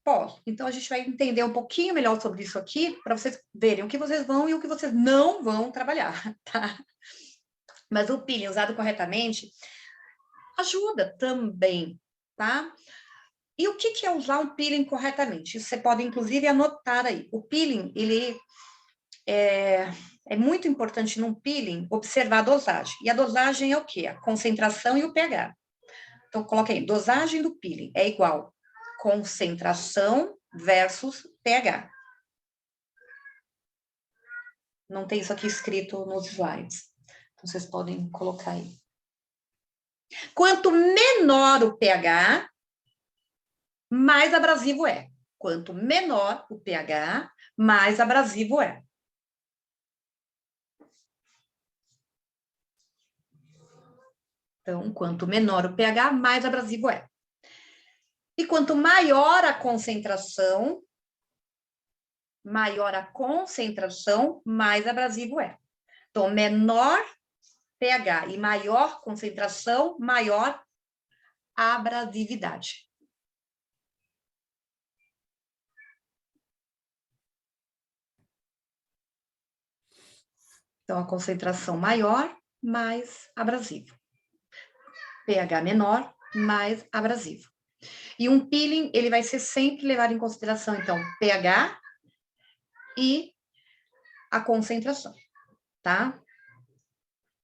Posso. Então, a gente vai entender um pouquinho melhor sobre isso aqui, para vocês verem o que vocês vão e o que vocês não vão trabalhar, tá? Mas o peeling usado corretamente ajuda também, tá? E o que é usar um peeling corretamente? Isso você pode, inclusive, anotar aí. O peeling, ele é muito importante num peeling observar a dosagem. E a dosagem é o quê? A concentração e o pH. Então, coloca aí, dosagem do peeling é igual concentração versus pH. Não tem isso aqui escrito nos slides. Então, vocês podem colocar aí. Quanto menor o pH, mais abrasivo é. Quanto menor o pH, mais abrasivo é. Então, quanto menor o pH, mais abrasivo é. E quanto maior a concentração, mais abrasivo é. Então, menor pH e maior concentração, maior abrasividade. Então, a concentração maior, mais abrasivo. pH menor, mais abrasivo. E um peeling, ele vai ser sempre levado em consideração, então, pH e a concentração, tá?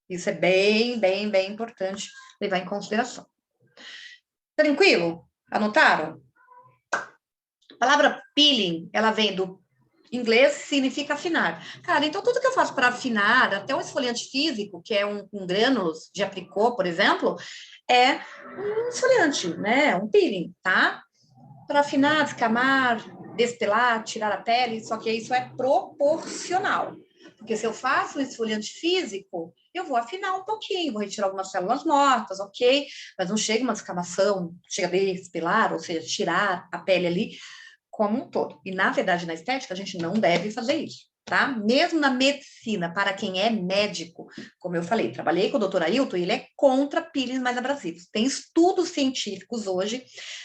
Isso é bem importante levar em consideração. Tranquilo? Anotaram? A palavra peeling, ela vem do inglês, significa afinar. Cara, então tudo que eu faço para afinar, até um esfoliante físico, que é um grânulos de apricot, por exemplo, é um esfoliante, né? Um peeling, tá? Para afinar, descamar, despelar, tirar a pele, só que isso é proporcional. Porque se eu faço um esfoliante físico, eu vou afinar um pouquinho, vou retirar algumas células mortas, ok? Mas não chega uma descamação, chega a despelar, ou seja, tirar a pele ali como um todo. E, na verdade, na estética, a gente não deve fazer isso, tá? Mesmo na medicina, para quem é médico, como eu falei, trabalhei com o doutor Ailton e ele é contra peelings mais abrasivos. Tem estudos científicos hoje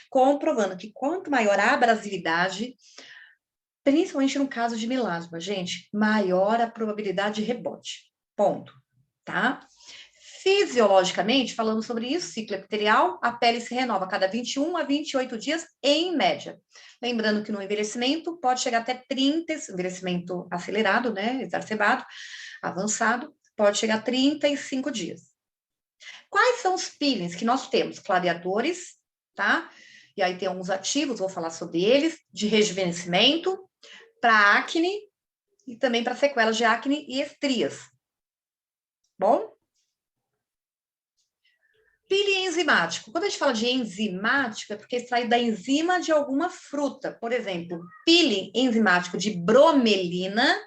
comprovando que quanto maior a abrasividade, principalmente no caso de melasma, gente, maior a probabilidade de rebote. Ponto, tá? Fisiologicamente, falando sobre isso, ciclo epitelial, a pele se renova a cada 21 a 28 dias, em média. Lembrando que no envelhecimento pode chegar até 30, envelhecimento acelerado, né, exacerbado, avançado, pode chegar a 35 dias. Quais são os peelings que nós temos? Clareadores, tá? E aí tem alguns ativos, vou falar sobre eles, de rejuvenescimento, para acne e também para sequelas de acne e estrias. Bom? Peeling enzimático. Quando a gente fala de enzimático, é porque é extraído da enzima de alguma fruta. Por exemplo, peeling enzimático de bromelina.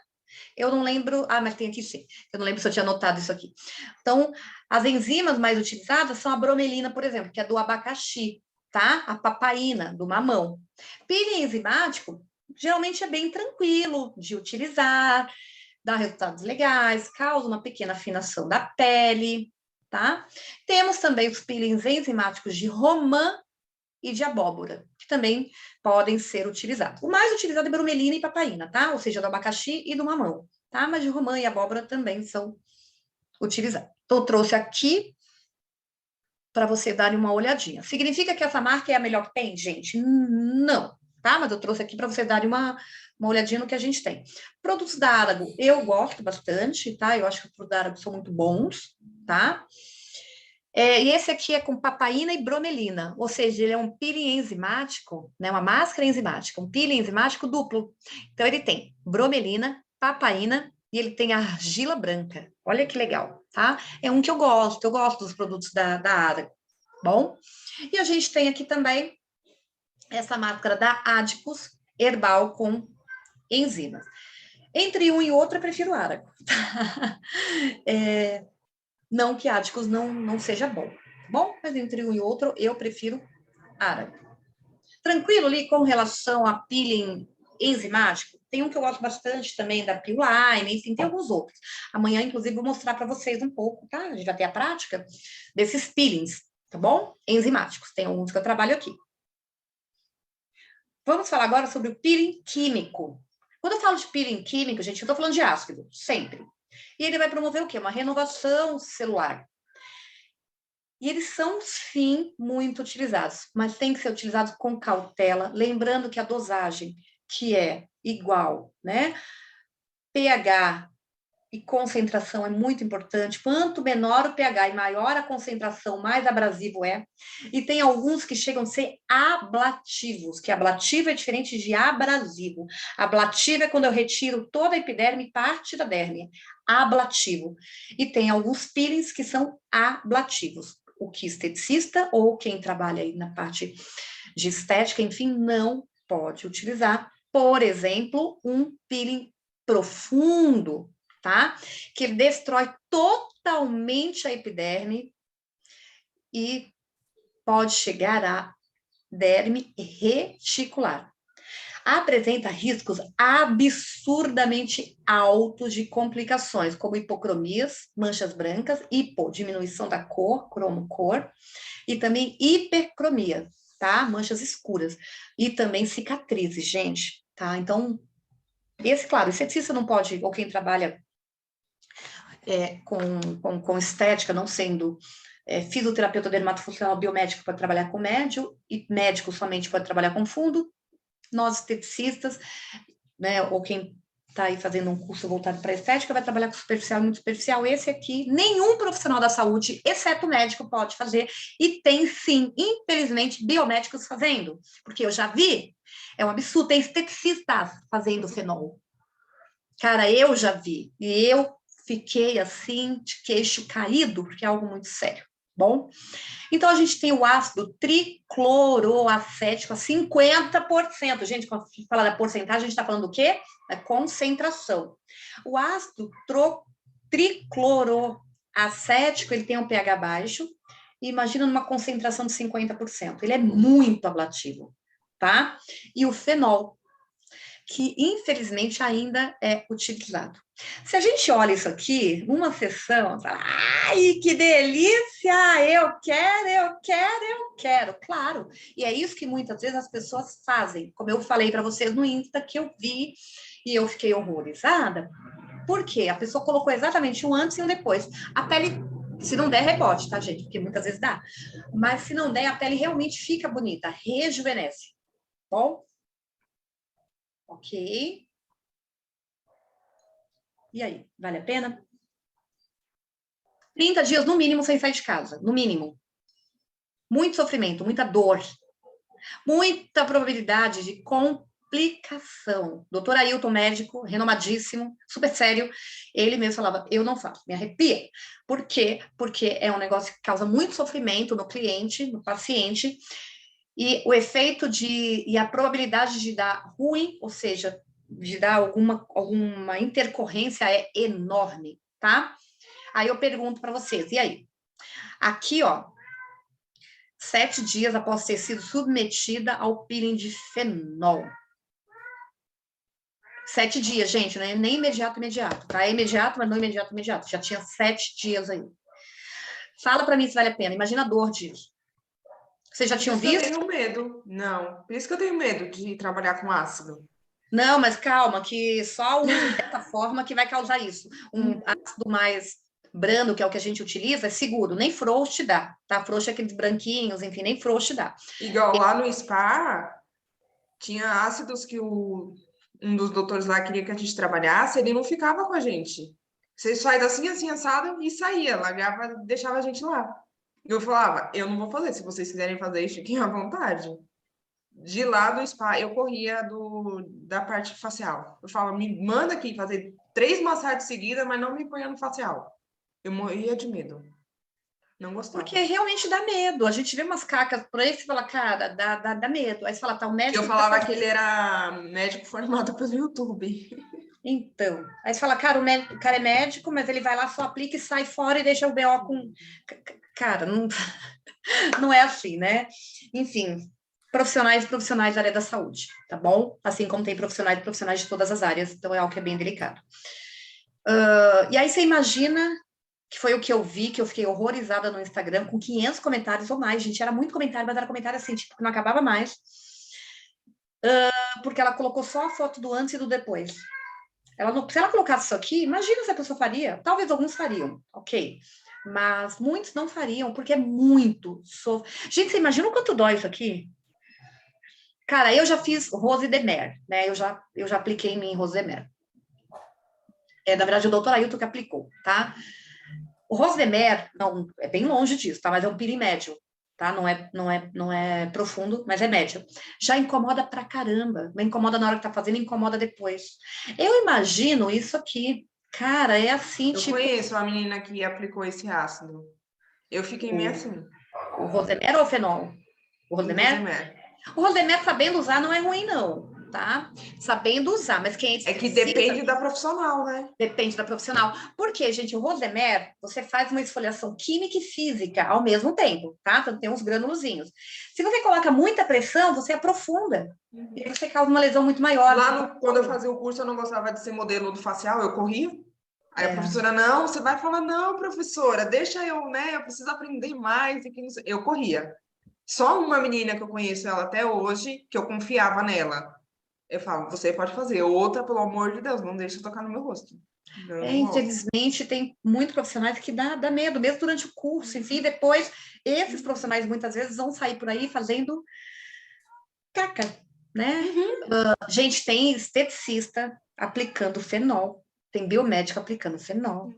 Eu não lembro... Ah, mas tem aqui sim. Eu não lembro se eu tinha anotado isso aqui. Então, as enzimas mais utilizadas são a bromelina, por exemplo, que é do abacaxi, tá? A papaina, do mamão. Peeling enzimático, geralmente é bem tranquilo de utilizar, dá resultados legais, causa uma pequena afinação da pele, tá? Temos também os peelings enzimáticos de romã e de abóbora, que também podem ser utilizados. O mais utilizado é bromelina e papaina, tá? Ou seja, do abacaxi e do mamão, tá? Mas de romã e abóbora também são utilizados. Então, eu trouxe aqui para você darem uma olhadinha. Significa que essa marca é a melhor que tem, gente? Não, tá? Mas eu trouxe aqui para vocês darem uma olhadinha no que a gente tem. Produtos da Árago, eu gosto bastante, tá? Eu acho que os produtos da Árago são muito bons, tá? E esse aqui é com papaína e bromelina, ou seja, ele é um peeling enzimático, né? Uma máscara enzimática, um peeling enzimático duplo. Então, ele tem bromelina, papaína e ele tem argila branca. Olha que legal, tá? É um que eu gosto dos produtos da Árago, bom? E a gente tem aqui também essa máscara da Adipus Herbal com enzimas. Entre um e outro, eu prefiro o Árago. Não que Adipus não seja bom, tá bom? Mas entre um e outro, eu prefiro Árago. Tranquilo ali com relação a peeling enzimático? Tem um que eu gosto bastante também, da Peel Lime, enfim, tem alguns outros. Amanhã, inclusive, vou mostrar para vocês um pouco, tá? A gente vai ter a prática desses peelings, tá bom? Enzimáticos. Tem alguns que eu trabalho aqui. Vamos falar agora sobre o peeling químico. Quando eu falo de peeling químico, gente, eu estou falando de ácido, sempre. E ele vai promover o quê? Uma renovação celular. E eles são, sim, muito utilizados, mas tem que ser utilizados com cautela, lembrando que a dosagem, que é igual, né? pH e concentração é muito importante. Quanto menor o pH e maior a concentração, mais abrasivo é. E tem alguns que chegam a ser ablativos, que ablativo é diferente de abrasivo. Ablativo é quando eu retiro toda a epiderme e parte da derme. Ablativo. E tem alguns peelings que são ablativos. O que esteticista ou quem trabalha aí na parte de estética, enfim, não pode utilizar. Por exemplo, um peeling profundo, tá? Que ele destrói totalmente a epiderme e pode chegar à derme reticular. Apresenta riscos absurdamente altos de complicações, como hipocromias, manchas brancas, diminuição da cor, cromocor, e também hipercromia, tá? Manchas escuras. E também cicatrizes, gente, tá? Então, claro, o esteticista não pode, ou quem trabalha com estética, não sendo fisioterapeuta dermatofuncional biomédico pode trabalhar com médio, e médico somente pode trabalhar com fundo. Nós, esteticistas, né, ou quem está aí fazendo um curso voltado para estética, vai trabalhar com superficial e muito superficial. Esse aqui, nenhum profissional da saúde, exceto o médico, pode fazer. E tem, sim, infelizmente, biomédicos fazendo. Porque eu já vi, é um absurdo, tem esteticistas fazendo fenol. Cara, eu já vi. E eu fiquei, assim, de queixo caído, porque é algo muito sério. Bom, então a gente tem o ácido tricloroacético a 50%. Gente, quando a gente fala da porcentagem, a gente está falando do quê? Da concentração. O ácido tricloroacético, ele tem um pH baixo, e imagina numa concentração de 50%. Ele é muito ablativo, tá? E o fenol, que infelizmente ainda é utilizado. Se a gente olha isso aqui, numa sessão, fala, ai, que delícia, eu quero, claro. E é isso que muitas vezes as pessoas fazem, como eu falei para vocês no Insta, que eu vi e eu fiquei horrorizada. Por quê? A pessoa colocou exatamente um antes e um depois. A pele, se não der, rebote, tá, gente? Porque muitas vezes dá. Mas se não der, a pele realmente fica bonita, rejuvenesce. Bom? Ok. E aí, vale a pena? 30 dias no mínimo sem sair de casa, no mínimo. Muito sofrimento, muita dor, muita probabilidade de complicação. Doutor Ailton, médico, renomadíssimo, super sério, ele mesmo falava, eu não faço, me arrepia. Por quê? Porque é um negócio que causa muito sofrimento no cliente, no paciente, e o efeito e a probabilidade de dar ruim, ou seja, de dar alguma intercorrência é enorme, tá? Aí eu pergunto para vocês, e aí? Aqui, ó, 7 dias após ter sido submetida ao peeling de fenol. 7 dias, gente, não é nem imediato, tá? É imediato, mas não imediato. Já tinha 7 dias aí. Fala para mim se vale a pena. Imagina a dor disso. Vocês já tinham visto? Eu tenho medo. Não, por isso que eu tenho medo de trabalhar com ácido. Não, mas calma, que só o uso dessa forma que vai causar isso. Um ácido mais brando, que é o que a gente utiliza, é seguro, nem frouxo dá, tá? Frouxo é aqueles branquinhos, enfim, nem frouxo dá. Igual lá no spa, tinha ácidos que um dos doutores lá queria que a gente trabalhasse, ele não ficava com a gente. Você faz assim, assim, assado, e saía, largava, deixava a gente lá. Eu falava, eu não vou fazer, se vocês quiserem fazer isso, fiquem à vontade. De lá do spa, eu corria da parte facial. Eu falava, me manda aqui fazer 3 massagens seguidas, mas não me ponha no facial. Eu morria de medo. Não gostava. Porque realmente dá medo. A gente vê umas cacas por aí que você fala, cara, dá medo. Aí você fala, tá, o médico... Eu falava que ele era médico formado pelo YouTube. Então, aí você fala, cara, o cara é médico, mas ele vai lá, só aplica e sai fora e deixa o BO com... Cara, não é assim, né? Enfim, profissionais da área da saúde, tá bom? Assim como tem profissionais de todas as áreas, então é algo que é bem delicado. E aí você imagina que foi o que eu vi, que eu fiquei horrorizada no Instagram, com 500 comentários ou mais, gente, era muito comentário, mas era comentário assim, tipo, que não acabava mais, porque ela colocou só a foto do antes e do depois. Se ela colocasse isso aqui, imagina se a pessoa faria. Talvez alguns fariam, ok. Mas muitos não fariam, porque é muito Gente, você imagina o quanto dói isso aqui? Cara, eu já fiz Rose de Mer, né? Eu já apliquei em mim Rose de Mer. Na verdade, o doutor Ailton que aplicou, tá? O Rose de Mer, não, é bem longe disso, tá? Mas é um peeling médio, tá? Não é profundo, mas é médio. Já incomoda pra caramba. Não incomoda na hora que tá fazendo, incomoda depois. Eu imagino isso aqui. Cara, é assim, Eu conheço a menina que aplicou esse ácido. Eu fiquei meio assim. O Rosemer ou o fenol? O Rosemer? O Rosemer, sabendo usar, não é ruim, não, tá? Sabendo usar, mas quem... É que depende da profissional, né? Depende da profissional. Porque, gente, o Rosemer, você faz uma esfoliação química e física ao mesmo tempo, tá? Então, tem uns granulozinhos. Se você coloca muita pressão, você aprofunda. E você causa uma lesão muito maior. Quando eu fazia o curso, eu não gostava de ser modelo do facial, eu corria. Aí a professora, não, você vai falar, não, professora, deixa eu, né? Eu preciso aprender mais. Eu corria. Só uma menina que eu conheço ela até hoje, que eu confiava nela. Eu falo, você pode fazer. Outra, pelo amor de Deus, não deixa eu tocar no meu rosto. Infelizmente, tem muitos profissionais que dá medo, mesmo durante o curso. Enfim, depois, esses profissionais muitas vezes vão sair por aí fazendo caca, né? Gente, tem esteticista aplicando fenol, tem biomédico aplicando fenol,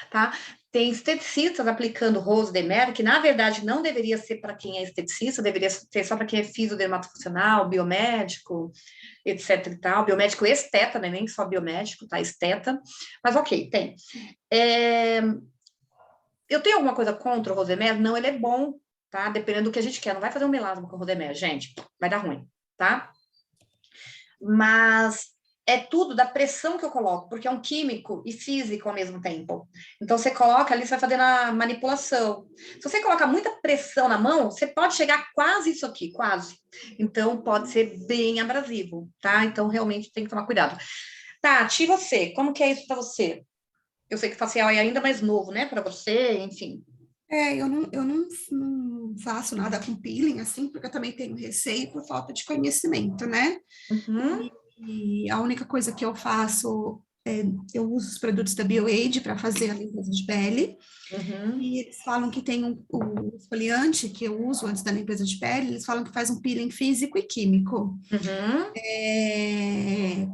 tá? Tem esteticistas aplicando Rose de Mer, que na verdade não deveria ser para quem é esteticista, deveria ser só para quem é fisiodermatofuncional, biomédico, etc e tal, biomédico esteta, né? Nem só biomédico, tá? Esteta, mas ok, tem. Eu tenho alguma coisa contra o Rose de Mer? Não, ele é bom, tá? Dependendo do que a gente quer, não vai fazer um melasma com o Rose de Mer, gente, vai dar ruim, tá? Mas é tudo da pressão que eu coloco, porque é um químico e físico ao mesmo tempo. Então, você coloca ali, você vai fazendo a manipulação. Se você coloca muita pressão na mão, você pode chegar quase isso aqui, quase. Então, pode ser bem abrasivo, tá? Então, realmente tem que tomar cuidado. Tati, e você? Como que é isso para você? Eu sei que o facial é ainda mais novo, né, para você, enfim. Eu não faço nada com peeling, assim, porque eu também tenho receio por falta de conhecimento, né? Uhum. E a única coisa que eu faço eu uso os produtos da BioAge para fazer a limpeza de pele. Uhum. E eles falam que tem o esfoliante que eu uso antes da limpeza de pele, eles falam que faz um peeling físico e químico. Uhum.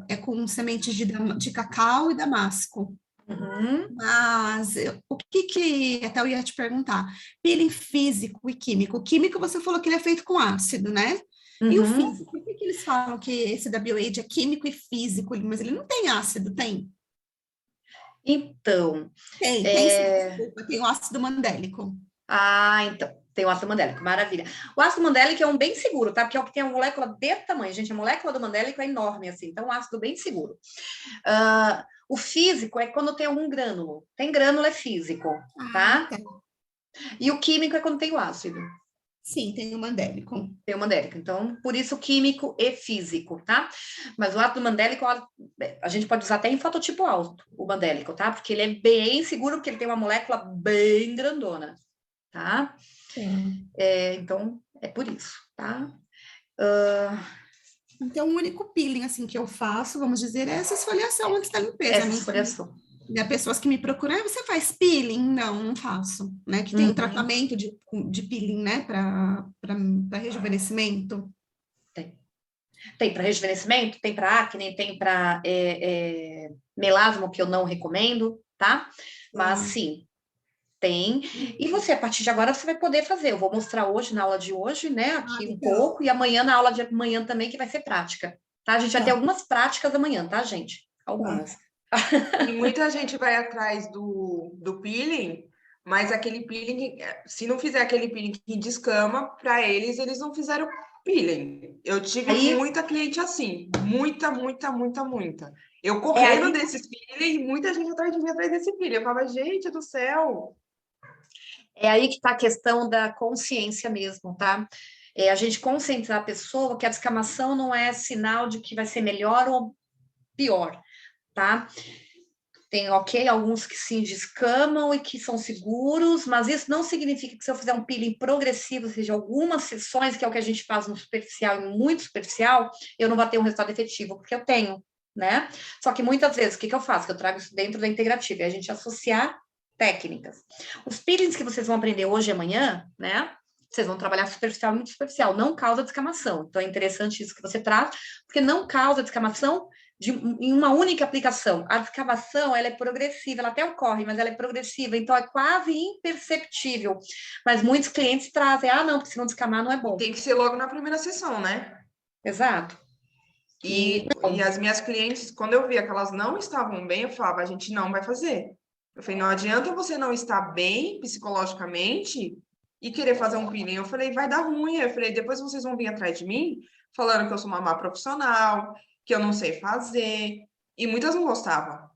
É com sementes de cacau e damasco. Uhum. Mas o que até eu ia te perguntar, peeling físico e químico. O químico você falou que ele é feito com ácido, né? E o Uhum. físico, por que eles falam que esse da BioAge é químico e físico, mas ele não tem ácido, tem? Então, Tem sim, desculpa, tem o ácido mandélico. então, tem o ácido mandélico, maravilha. O ácido mandélico é um bem seguro, tá? Porque é o que tem uma molécula desse tamanho, gente. A molécula do mandélico é enorme, assim. Então, um ácido bem seguro. O físico é quando tem algum grânulo. Tem grânulo, é físico, tá? Tá. E o químico é quando tem o ácido. Sim, tem o mandélico. Tem o mandélico. Então, por isso, químico e físico, tá? Mas o ácido mandélico, a gente pode usar até em fototipo alto, o mandélico, tá? Porque ele é bem seguro, porque ele tem uma molécula bem grandona, tá? Então, é por isso, tá? Então, o único peeling, assim, que eu faço, vamos dizer, é essa esfoliação antes da limpeza. Essa esfoliação. Pessoas que me procuram, você faz peeling? Não faço, né? Que tem um tratamento de peeling, né? Para rejuvenescimento. Tem. Tem para rejuvenescimento, tem para acne, tem para melasma, que eu não recomendo, tá? Mas sim, tem. E você, a partir de agora, você vai poder fazer. Eu vou mostrar hoje, na aula de hoje, né? Aqui um pouco, e amanhã, na aula de amanhã também, que vai ser prática. Tá? A gente vai ter algumas práticas amanhã, tá, gente? Algumas. E muita gente vai atrás do peeling, mas aquele peeling, se não fizer aquele peeling que descama, para eles não fizeram peeling. Eu tive muita cliente assim, muita. Eu correndo desses peeling e muita gente atrás de mim atrás desse peeling. Eu falava, gente do céu. É aí que está a questão da consciência mesmo, tá? É a gente conscientizar a pessoa que a descamação não é sinal de que vai ser melhor ou pior, tá? Tem, alguns que se descamam e que são seguros, mas isso não significa que se eu fizer um peeling progressivo, ou seja, algumas sessões, que é o que a gente faz no superficial e muito superficial, eu não vou ter um resultado efetivo, porque eu tenho, né? Só que muitas vezes, o que eu faço? Que eu trago isso dentro da integrativa, é a gente associar técnicas. Os peelings que vocês vão aprender hoje e amanhã, né? Vocês vão trabalhar superficial e muito superficial, não causa descamação. Então, é interessante isso que você traz, porque não causa descamação em uma única aplicação. A descamação, ela é progressiva, ela até ocorre, mas ela é progressiva, então é quase imperceptível. Mas muitos clientes trazem, não, porque se não descamar não é bom. Tem que ser logo na primeira sessão, né? Exato. E as minhas clientes, quando eu via que elas não estavam bem, eu falava, a gente não vai fazer. Eu falei, não adianta você não estar bem psicologicamente e querer fazer um peeling. Eu falei, vai dar ruim. Eu falei, depois vocês vão vir atrás de mim falando que eu sou uma má profissional, que eu não sei fazer. E muitas não gostavam.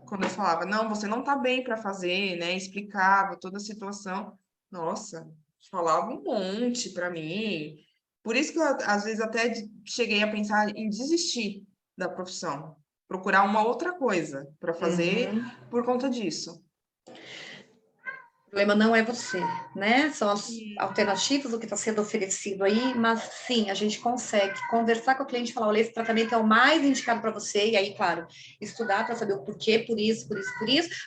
Quando eu falava, não, você não tá bem para fazer, né? Explicava toda a situação. Nossa, falava um monte para mim. Por isso que eu, às vezes, até cheguei a pensar em desistir da profissão. Procurar uma outra coisa para fazer por conta disso. O problema não é você, né? São as alternativas do que está sendo oferecido aí, mas sim, a gente consegue conversar com o cliente e falar, olha, esse tratamento é o mais indicado para você, e aí, claro, estudar para saber o porquê, por isso.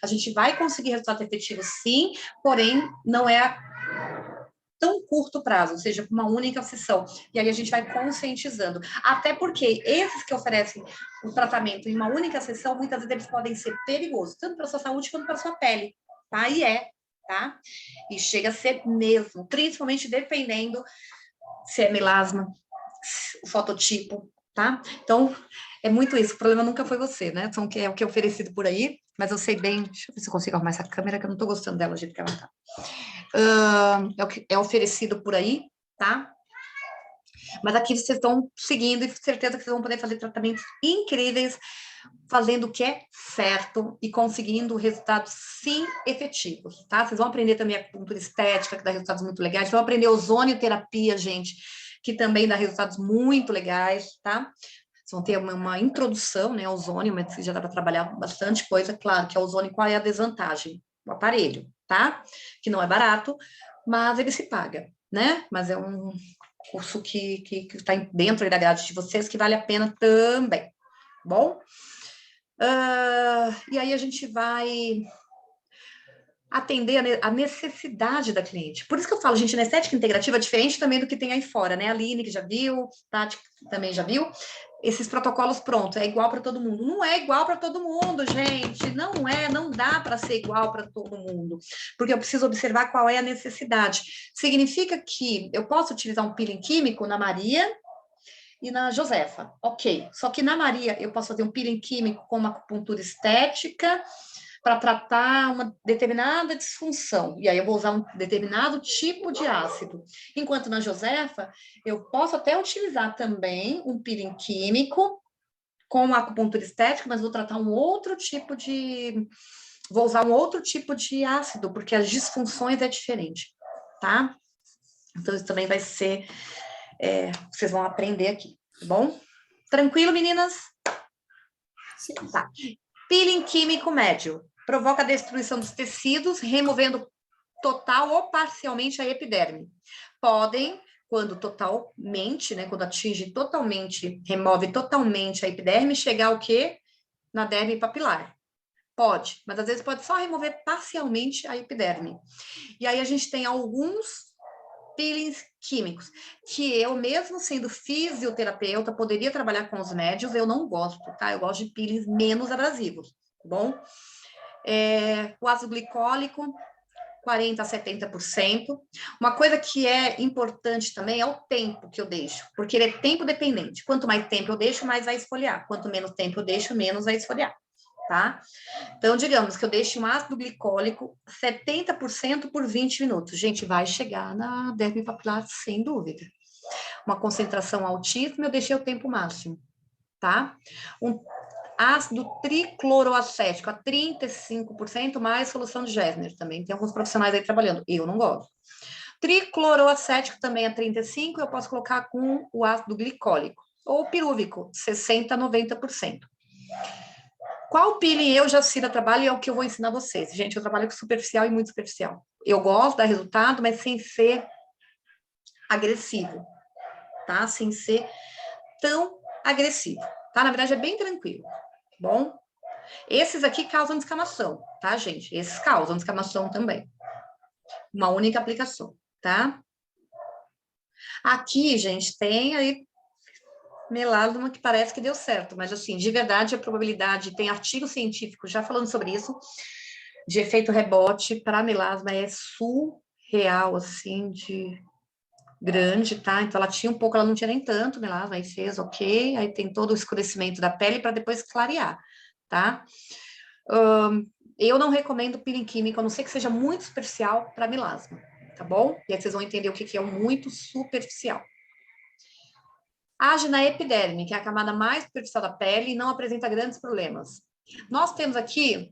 A gente vai conseguir resultado efetivo, sim, porém, não é a tão curto prazo, ou seja, uma única sessão. E aí a gente vai conscientizando. Até porque esses que oferecem o tratamento em uma única sessão, muitas vezes eles podem ser perigosos, tanto para a sua saúde quanto para a sua pele, tá? Tá? E chega a ser mesmo, principalmente dependendo se é melasma, o fototipo, tá? Então, é muito isso. O problema nunca foi você, né? São que é o que é oferecido por aí, mas eu sei bem. Deixa eu ver se eu consigo arrumar essa câmera, que eu não tô gostando dela do jeito que ela tá. É o que é oferecido por aí, tá? Mas aqui vocês estão seguindo e certeza que vocês vão poder fazer tratamentos incríveis, fazendo o que é certo e conseguindo resultados, sim, efetivos, tá? Vocês vão aprender também a acupuntura estética, que dá resultados muito legais. Vocês vão aprender ozonioterapia, gente, que também dá resultados muito legais, tá? Vocês vão ter uma introdução, né, ao ozônio, mas já dá para trabalhar bastante coisa. Claro que a ozônio, qual é a desvantagem? O aparelho, tá? Que não é barato, mas ele se paga, né? Mas é um curso que está dentro da grade de vocês, que vale a pena também, bom? E aí a gente vai atender a necessidade da cliente. Por isso que eu falo, gente, na estética integrativa é diferente também do que tem aí fora, né? A Aline, que já viu, Tati também já viu. Esses protocolos, pronto, é igual para todo mundo. Não é igual para todo mundo, gente. Não dá para ser igual para todo mundo. Porque eu preciso observar qual é a necessidade. Significa que eu posso utilizar um peeling químico na Maria e na Josefa. Ok. Só que na Maria eu posso fazer um peeling químico com uma acupuntura estética para tratar uma determinada disfunção. E aí eu vou usar um determinado tipo de ácido. Enquanto na Josefa, eu posso até utilizar também um peeling químico com acupuntura estética, mas vou tratar um outro tipo de... Vou usar um outro tipo de ácido, porque as disfunções é diferente, tá? Então, isso também vai ser... vocês vão aprender aqui, tá bom? Tranquilo, meninas? Sim. Tá. Peeling químico médio. Provoca a destruição dos tecidos, removendo total ou parcialmente a epiderme. Podem, quando totalmente, né, quando atinge totalmente, remove totalmente a epiderme, chegar ao quê? Na derme papilar. Pode, mas às vezes pode só remover parcialmente a epiderme. E aí a gente tem alguns peelings químicos, que eu, mesmo sendo fisioterapeuta, poderia trabalhar com os médios, eu não gosto, tá? Eu gosto de peelings menos abrasivos, tá bom? O ácido glicólico, 40% a 70%. Uma coisa que é importante também é o tempo que eu deixo, porque ele é tempo dependente. Quanto mais tempo eu deixo, mais vai esfoliar. Quanto menos tempo eu deixo, menos vai esfoliar, tá? Então, digamos que eu deixo um ácido glicólico 70% por 20 minutos. Gente, vai chegar na derme papilar, sem dúvida. Uma concentração altíssima, eu deixei o tempo máximo, tá? Um ácido tricloroacético a 35%, mais solução de Gessner também. Tem alguns profissionais aí trabalhando. Eu não gosto. Tricloroacético também a 35%, eu posso colocar com o ácido glicólico. Ou pirúvico, 60% a 90%. Qual peeling eu, Jacira, trabalho e é o que eu vou ensinar vocês. Gente, eu trabalho com superficial e muito superficial. Eu gosto da resultado, mas sem ser agressivo, tá? Sem ser tão agressivo, tá? Na verdade, é bem tranquilo, bom? Esses aqui causam descamação, tá, gente? Esses causam descamação também. Uma única aplicação, tá? Aqui, gente, tem aí melasma que parece que deu certo, mas assim, de verdade, a probabilidade, tem artigo científico já falando sobre isso, de efeito rebote para melasma é surreal, assim, de grande, tá? Então, ela tinha um pouco, ela não tinha nem tanto melasma, aí fez ok, aí tem todo o escurecimento da pele para depois clarear, tá? Eu não recomendo peeling químico, a não ser que seja muito superficial para melasma, tá bom? E aí vocês vão entender o que é um muito superficial. Age na epiderme, que é a camada mais superficial da pele e não apresenta grandes problemas. Nós temos aqui,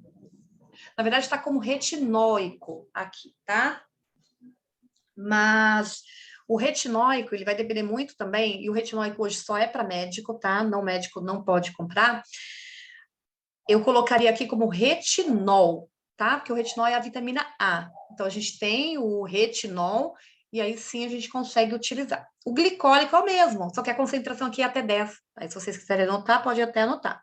na verdade está como retinóico aqui, tá? Mas o retinóico, ele vai depender muito também, e o retinóico hoje só é para médico, tá? Não, médico não pode comprar. Eu colocaria aqui como retinol, tá? Porque o retinol é a vitamina A. Então, a gente tem o retinol, e aí sim a gente consegue utilizar. O glicólico é o mesmo, só que a concentração aqui é até 10. Aí, se vocês quiserem anotar, pode até anotar.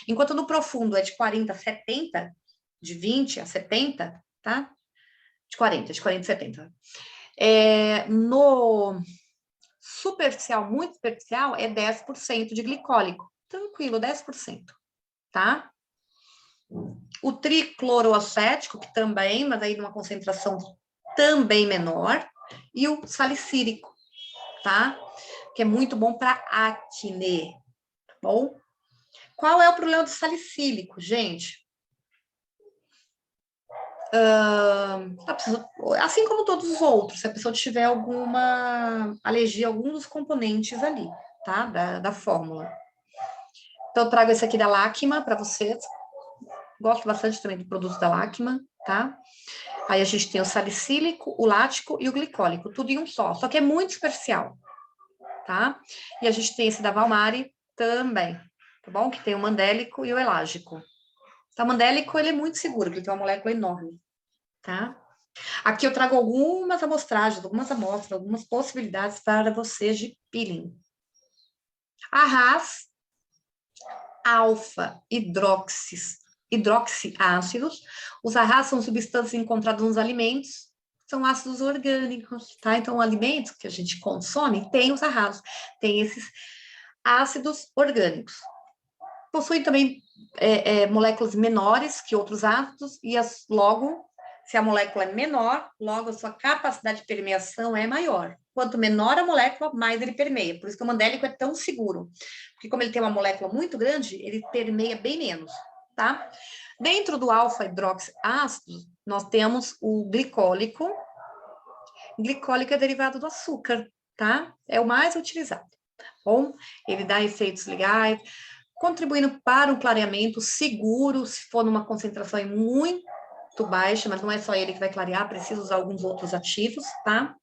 Enquanto no profundo é de 40 a 70, de 20 a 70, tá? De 40 a 70. No superficial, muito superficial, é 10% de glicólico. Tranquilo, 10%, tá? O tricloroacético, que também, mas aí numa concentração também menor, e o salicílico, tá? Que é muito bom para acne, tá bom? Qual é o problema do salicílico, gente? Assim como todos os outros, se a pessoa tiver alguma alergia a algum dos componentes ali, tá? Da fórmula. Então, eu trago esse aqui da Lacma para vocês. Gosto bastante também do produto da Lacma, tá? Aí a gente tem o salicílico, o lático e o glicólico, tudo em um só que é muito superficial, tá? E a gente tem esse da Valmari também, tá bom? Que tem o mandélico e o elágico. Então, o mandélico, ele é muito seguro, porque tem uma molécula enorme, tá? Aqui eu trago algumas amostragens, algumas amostras, algumas possibilidades para vocês de peeling. Arras, hidroxiácidos. Os arras são substâncias encontradas nos alimentos, são ácidos orgânicos, tá? Então, alimentos que a gente consome tem os arras, tem esses ácidos orgânicos. Possuem também moléculas menores que outros ácidos e logo, se a molécula é menor, logo a sua capacidade de permeação é maior. Quanto menor a molécula, mais ele permeia. Por isso que o mandélico é tão seguro. Porque como ele tem uma molécula muito grande, ele permeia bem menos, tá? Dentro do alfa-hidroxiácido, nós temos o glicólico. Glicólico é derivado do açúcar, tá? É o mais utilizado. Bom, ele dá efeitos legais, contribuindo para um clareamento seguro, se for numa concentração muito baixa, mas não é só ele que vai clarear, precisa usar alguns outros ativos, tá?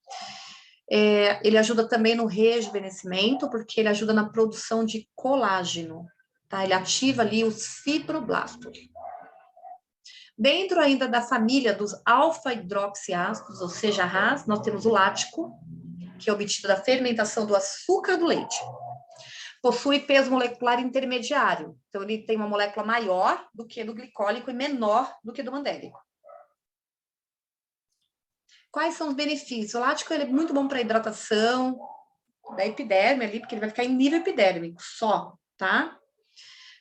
Ele ajuda também no rejuvenescimento, porque ele ajuda na produção de colágeno, tá? Ele ativa ali os fibroblastos. Dentro ainda da família dos alfa-hidroxiácidos, ou seja, RAS, nós temos o lático, que é obtido da fermentação do açúcar do leite. Possui peso molecular intermediário, então ele tem uma molécula maior do que do glicólico e menor do que do mandélico. Quais são os benefícios? O lático ele é muito bom para hidratação da epiderme ali, porque ele vai ficar em nível epidérmico só, tá?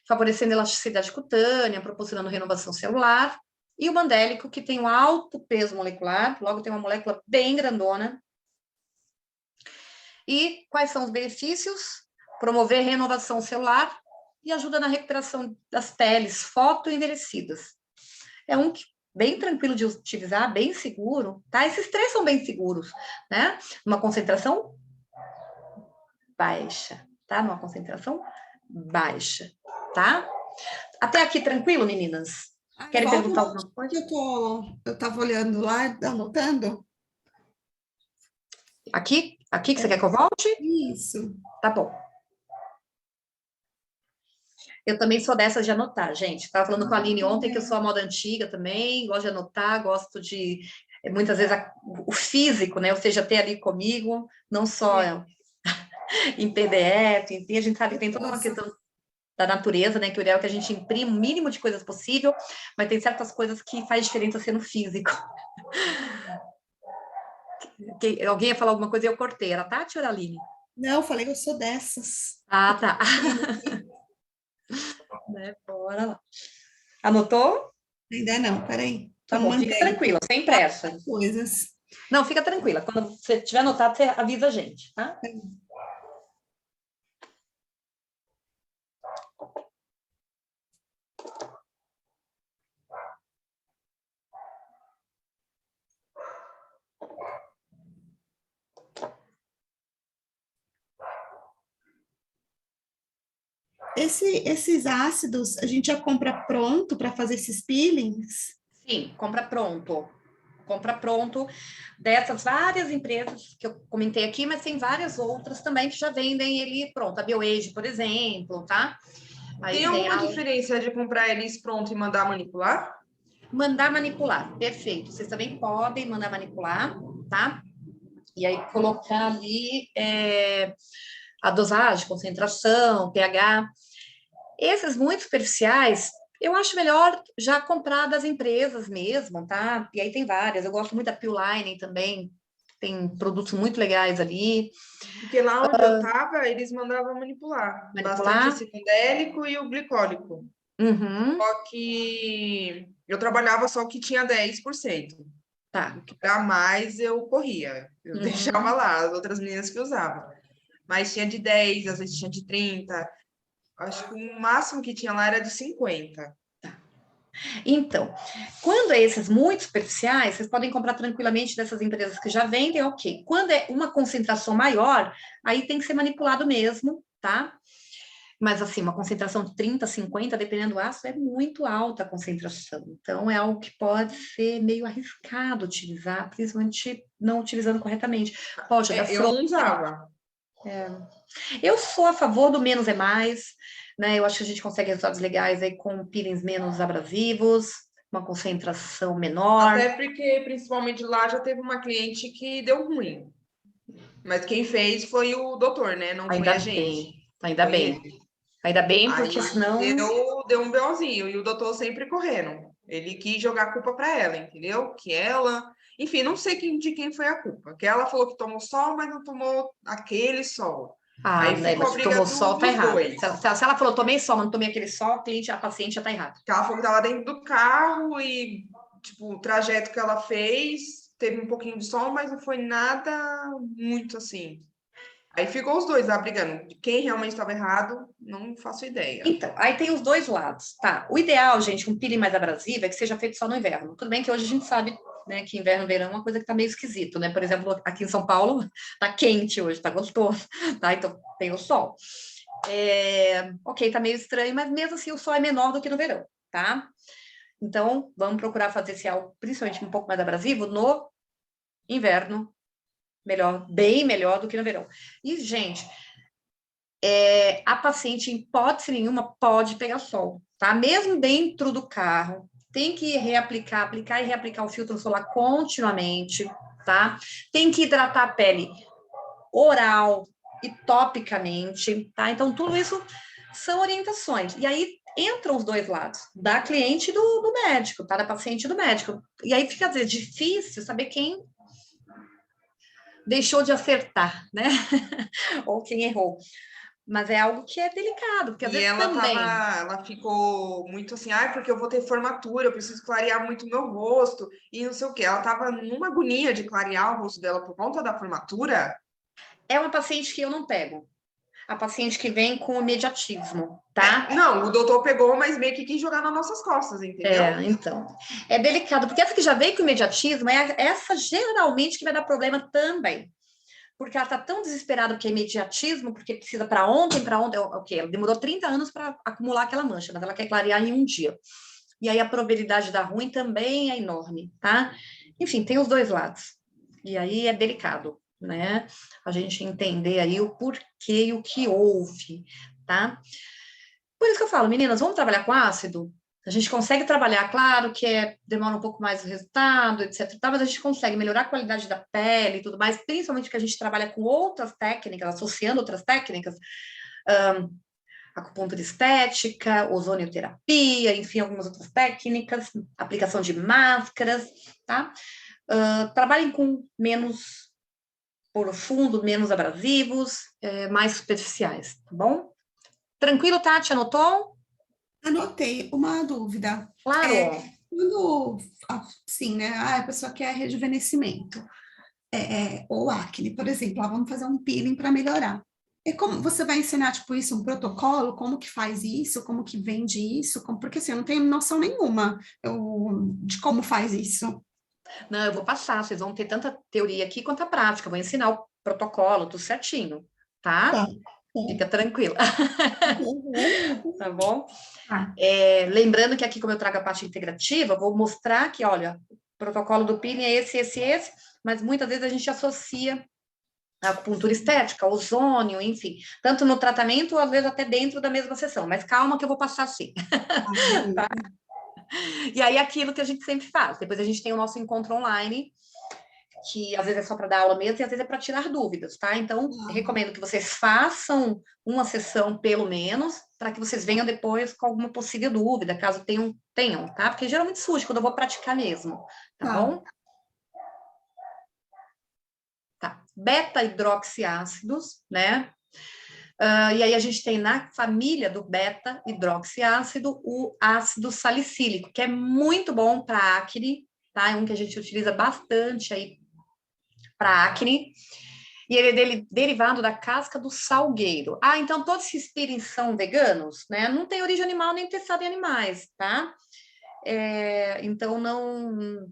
Favorecendo elasticidade cutânea, proporcionando renovação celular. E o mandélico, que tem um alto peso molecular, logo tem uma molécula bem grandona. E quais são os benefícios? Promover renovação celular e ajuda na recuperação das peles fotoenvelhecidas. É um que bem tranquilo de utilizar, bem seguro, tá? Esses três são bem seguros, né? Uma concentração baixa, tá? Numa concentração baixa, tá? Até aqui tranquilo, meninas? Querem perguntar alguma coisa? Eu estava olhando lá, anotando. Aqui que você quer que eu volte? Isso. Tá bom. Eu também sou dessas de anotar, gente. Estava falando com a Aline ontem que eu sou a moda antiga também, gosto de anotar, gosto de, muitas vezes, o físico, né? Ou seja, ter ali comigo, não só em PDF, enfim, a gente sabe que tem toda uma questão da natureza, né? Que o ideal é que a gente imprima o mínimo de coisas possível, mas tem certas coisas que faz diferença ser no físico. Alguém ia falar alguma coisa e eu cortei. Era Tati ou era Aline? Não, eu falei que eu sou dessas. Ah, tá. Né, bora lá. Anotou? Ainda não, peraí. Tá bom, fica tranquila, sem pressa. Coisas. Não, fica tranquila. Quando você tiver anotado, você avisa a gente, tá? Esses ácidos, a gente já compra pronto para fazer esses peelings? Sim, compra pronto. Compra pronto dessas várias empresas que eu comentei aqui, mas tem várias outras também que já vendem ele pronto. A BioAge, por exemplo, tá? Aí Tem alguma diferença de comprar eles pronto e mandar manipular? Mandar manipular, perfeito. Vocês também podem mandar manipular, tá? E aí colocar ali a dosagem, concentração, pH. Esses muito superficiais, eu acho melhor já comprar das empresas mesmo, tá? E aí tem várias. Eu gosto muito da Peel Line também. Tem produtos muito legais ali. Porque lá onde eu tava, eles mandavam manipular. Bastante esse mandélico e o glicólico. Uhum. Só que eu trabalhava só que tinha 10%. Tá. O que para mais eu corria. Eu deixava lá, as outras meninas que usavam. Mas tinha de 10, às vezes tinha de 30. Acho que o máximo que tinha lá era de 50. Então, quando é esses muito superficiais, vocês podem comprar tranquilamente dessas empresas que já vendem, ok. Quando é uma concentração maior, aí tem que ser manipulado mesmo, tá? Mas, assim, uma concentração de 30, 50, dependendo do ácido, é muito alta a concentração. Então, é algo que pode ser meio arriscado utilizar, principalmente não utilizando corretamente. Poxa, eu não usava. Eu sou a favor do menos é mais, né? Eu acho que a gente consegue resultados legais aí com peelings menos abrasivos, uma concentração menor. Até porque, principalmente lá, já teve uma cliente que deu ruim. Mas quem fez foi o doutor, né? Não foi a gente. Ainda bem. Ainda bem, porque aí senão... Deu um BOzinho, e o doutor sempre correndo. Ele quis jogar a culpa para ela, entendeu? Que ela... Enfim, não sei de quem foi a culpa. Que ela falou que tomou sol, mas não tomou aquele sol. Aí né, ficou a mas se briga tomou sol, tá dos errado. dois. Se ela falou, tomei sol, mas não tomei aquele sol, a paciente já tá errada. Ela falou que tava dentro do carro e, tipo, o trajeto que ela fez, teve um pouquinho de sol, mas não foi nada muito assim. Aí ficou os dois lá brigando. Quem realmente estava errado, não faço ideia. Então, aí tem os dois lados, tá? O ideal, gente, um peeling mais abrasivo é que seja feito só no inverno. Tudo bem que hoje a gente sabe, né, que inverno e verão é uma coisa que tá meio esquisito, né? Por exemplo, aqui em São Paulo, tá quente hoje, tá gostoso, tá? Então, tem o sol. Ok, tá meio estranho, mas mesmo assim o sol é menor do que no verão, tá? Então, vamos procurar fazer esse algo, principalmente um pouco mais abrasivo, no inverno, bem melhor do que no verão. E, gente, a paciente, em hipótese nenhuma, pode pegar sol, tá? Mesmo dentro do carro, tem que aplicar e reaplicar o filtro solar continuamente, tá? Tem que hidratar a pele oral e topicamente, tá? Então, tudo isso são orientações. E aí, entram os dois lados, da cliente e do médico, tá? Da paciente e do médico. E aí fica, às vezes, difícil saber quem deixou de acertar, né? Ou quem errou. Mas é algo que é delicado, porque às E vezes ela também... ela ficou muito assim, ai, porque eu vou ter formatura, eu preciso clarear muito meu rosto, e não sei o quê. Ela tava numa agonia de clarear o rosto dela por conta da formatura. É uma paciente que eu não pego. A paciente que vem com imediatismo, tá? Não, o doutor pegou, mas meio que quis jogar nas nossas costas, entendeu? Então. É delicado, porque essa que já veio com imediatismo é essa geralmente que vai dar problema também. Porque ela tá tão desesperada porque é imediatismo, porque precisa para ontem, o quê? Ela demorou 30 anos para acumular aquela mancha, mas ela quer clarear em um dia. E aí a probabilidade de dar ruim também é enorme, tá? Enfim, tem os dois lados. E aí é delicado, né? A gente entender aí o porquê e o que houve, tá? Por isso que eu falo, meninas, vamos trabalhar com ácido? A gente consegue trabalhar, claro que demora um pouco mais o resultado, etc. Mas a gente consegue melhorar a qualidade da pele e tudo mais, principalmente porque a gente trabalha com outras técnicas, associando outras técnicas, acupuntura estética, ozonioterapia, enfim, algumas outras técnicas, aplicação de máscaras, tá? Trabalhem com menos profundo, menos abrasivos, mais superficiais, tá bom? Tranquilo, Tati? Anotou? Anotei uma dúvida. Claro. Quando, assim, né, a pessoa quer rejuvenescimento, ou acne, por exemplo, vamos fazer um peeling para melhorar. E como você vai ensinar, tipo, isso, um protocolo, como que faz isso, como que vende isso, porque assim, eu não tenho noção nenhuma de como faz isso. Não, eu vou passar, vocês vão ter tanta teoria aqui quanto a prática, eu vou ensinar o protocolo, tudo certinho, tá? Tá. Fica tranquila, Uhum. tá bom? Tá. Lembrando que aqui, como eu trago a parte integrativa, vou mostrar que, olha, o protocolo do peeling é esse, mas muitas vezes a gente associa a acupuntura estética, ozônio, enfim, tanto no tratamento, ou às vezes até dentro da mesma sessão, mas calma que eu vou passar sim. Beleza. E aí, aquilo que a gente sempre faz, depois a gente tem o nosso encontro online, que às vezes é só para dar aula mesmo e às vezes é para tirar dúvidas, tá? Então, recomendo que vocês façam uma sessão, pelo menos, para que vocês venham depois com alguma possível dúvida, caso tenham, tá? Porque geralmente surge quando eu vou praticar mesmo, tá bom? Tá. Beta-hidroxiácidos, né? E aí a gente tem na família do beta-hidroxiácido o ácido salicílico, que é muito bom para acne, tá? É um que a gente utiliza bastante aí para acne, e ele é derivado da casca do salgueiro. Então todos esses peelings são veganos, né? Não tem origem animal nem testado em animais, tá? Então não...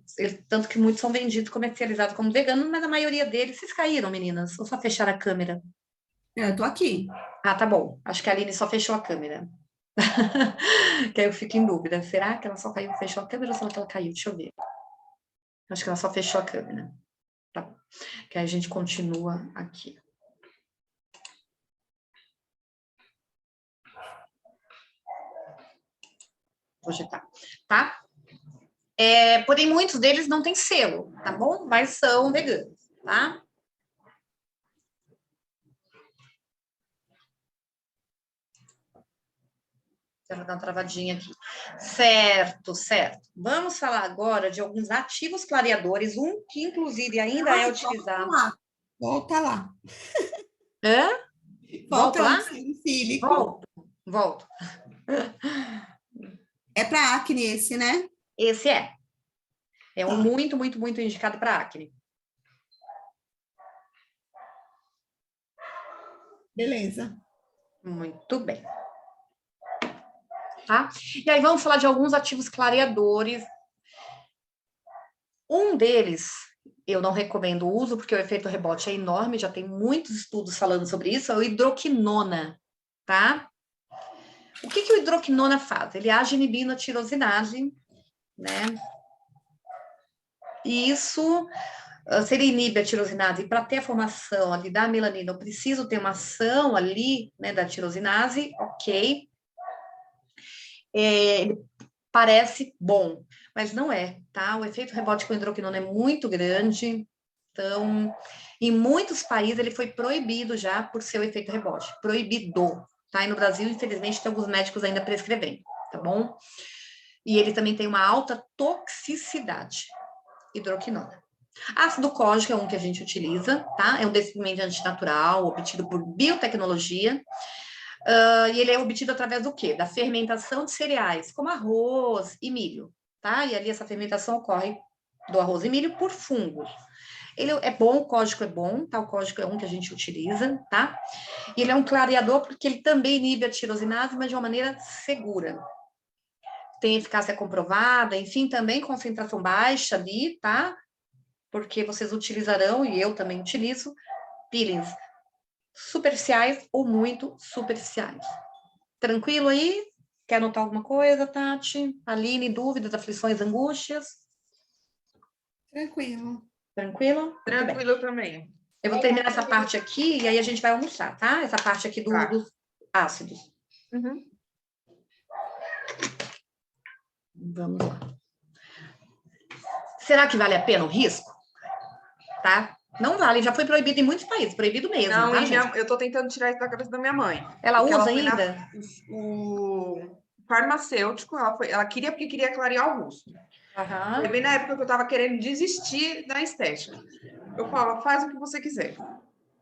Tanto que muitos são vendidos, comercializados como veganos, mas a maioria deles... Vocês caíram, meninas? Ou só fecharam a câmera? Eu tô aqui. Tá bom. Acho que a Aline só fechou a câmera. Que aí eu fico em dúvida. Será que ela só caiu, fechou a câmera ou será que ela caiu? Deixa eu ver. Acho que ela só fechou a câmera. Tá bom. Que aí a gente continua aqui. Vou digitar, tá? Porém, muitos deles não têm selo, tá bom? Mas são veganos, tá? Quero dar uma travadinha aqui. Certo. Vamos falar agora de alguns ativos clareadores, um que inclusive ainda é utilizado. Volta lá. Hã? Volto lá? Salicílico. Volto. É para acne esse, né? Esse é um muito, muito, muito indicado para acne. Beleza. Muito bem. Tá? E aí vamos falar de alguns ativos clareadores. Um deles, eu não recomendo o uso, porque o efeito rebote é enorme, já tem muitos estudos falando sobre isso, é o hidroquinona, tá? O que o hidroquinona faz? Ele age inibindo a tirosinase, né? E isso, se ele inibe a tirosinase, e para ter a formação ali da melanina, eu preciso ter uma ação ali, né, da tirosinase, ok. Parece bom, mas não é, tá? O efeito rebote com hidroquinona é muito grande, então, em muitos países ele foi proibido já por seu efeito rebote, proibido, tá? E no Brasil, infelizmente, tem alguns médicos ainda prescrevendo, tá bom? E ele também tem uma alta toxicidade, hidroquinona. Ácido cógico é um que a gente utiliza, tá? É um despigmentante natural, obtido por biotecnologia. E ele é obtido através do quê? Da fermentação de cereais, como arroz e milho, tá? E ali essa fermentação ocorre do arroz e milho por fungos. Ele é bom, o cógico é bom, tá? O cógico é um que a gente utiliza, tá? E ele é um clareador porque ele também inibe a tirosinase, mas de uma maneira segura. Tem eficácia comprovada, enfim, também concentração baixa ali, tá? Porque vocês utilizarão, e eu também utilizo, peelings superficiais ou muito superficiais. Tranquilo aí? Quer anotar alguma coisa, Tati? Aline, dúvidas, aflições, angústias? Tranquilo. Tranquilo? Muito bem. Tranquilo também. Eu vou terminar essa parte aqui e aí a gente vai almoçar, tá? Essa parte aqui Tá. dos ácidos. Uhum. Vamos lá. Será que vale a pena o risco? Tá? Não vale, já foi proibido em muitos países, proibido mesmo, Não, tá, e gente? eu tô tentando tirar isso da cabeça da minha mãe. Ela Porque usa foi ainda? o farmacêutico, ela queria porque queria clarear o rosto. Aham. Foi bem na época que eu tava querendo desistir da estética. Eu falo, faz o que você quiser.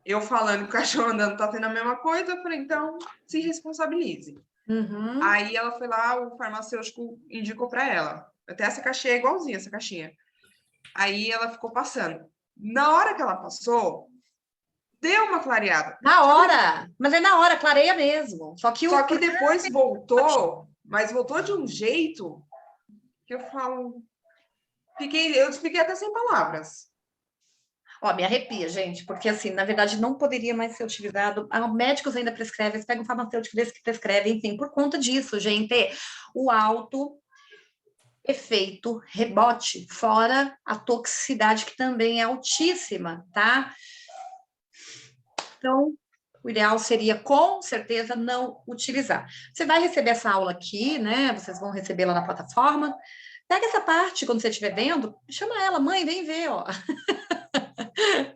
Eu falando que o cachorro andando tá sendo a mesma coisa, eu falei, então se responsabilize. Uhum. Aí ela foi lá, o farmacêutico indicou para ela. Até essa caixinha é igualzinha, essa caixinha. Aí ela ficou passando. Na hora que ela passou, deu uma clareada. Na hora! Mas é na hora, clareia mesmo. Só que Depois voltou, mas voltou de um jeito que eu falo. Eu fiquei até sem palavras. Ó, me arrepia, gente, porque assim, na verdade, não poderia mais ser utilizado. Médicos ainda prescrevem, eles pegam um farmacêutico desse que prescreve, enfim, por conta disso, gente. O alto efeito rebote, fora a toxicidade, que também é altíssima, tá? Então, o ideal seria, com certeza, não utilizar. Você vai receber essa aula aqui, né? Vocês vão recebê-la na plataforma. Pega essa parte, quando você estiver vendo, chama ela, mãe, vem ver, ó.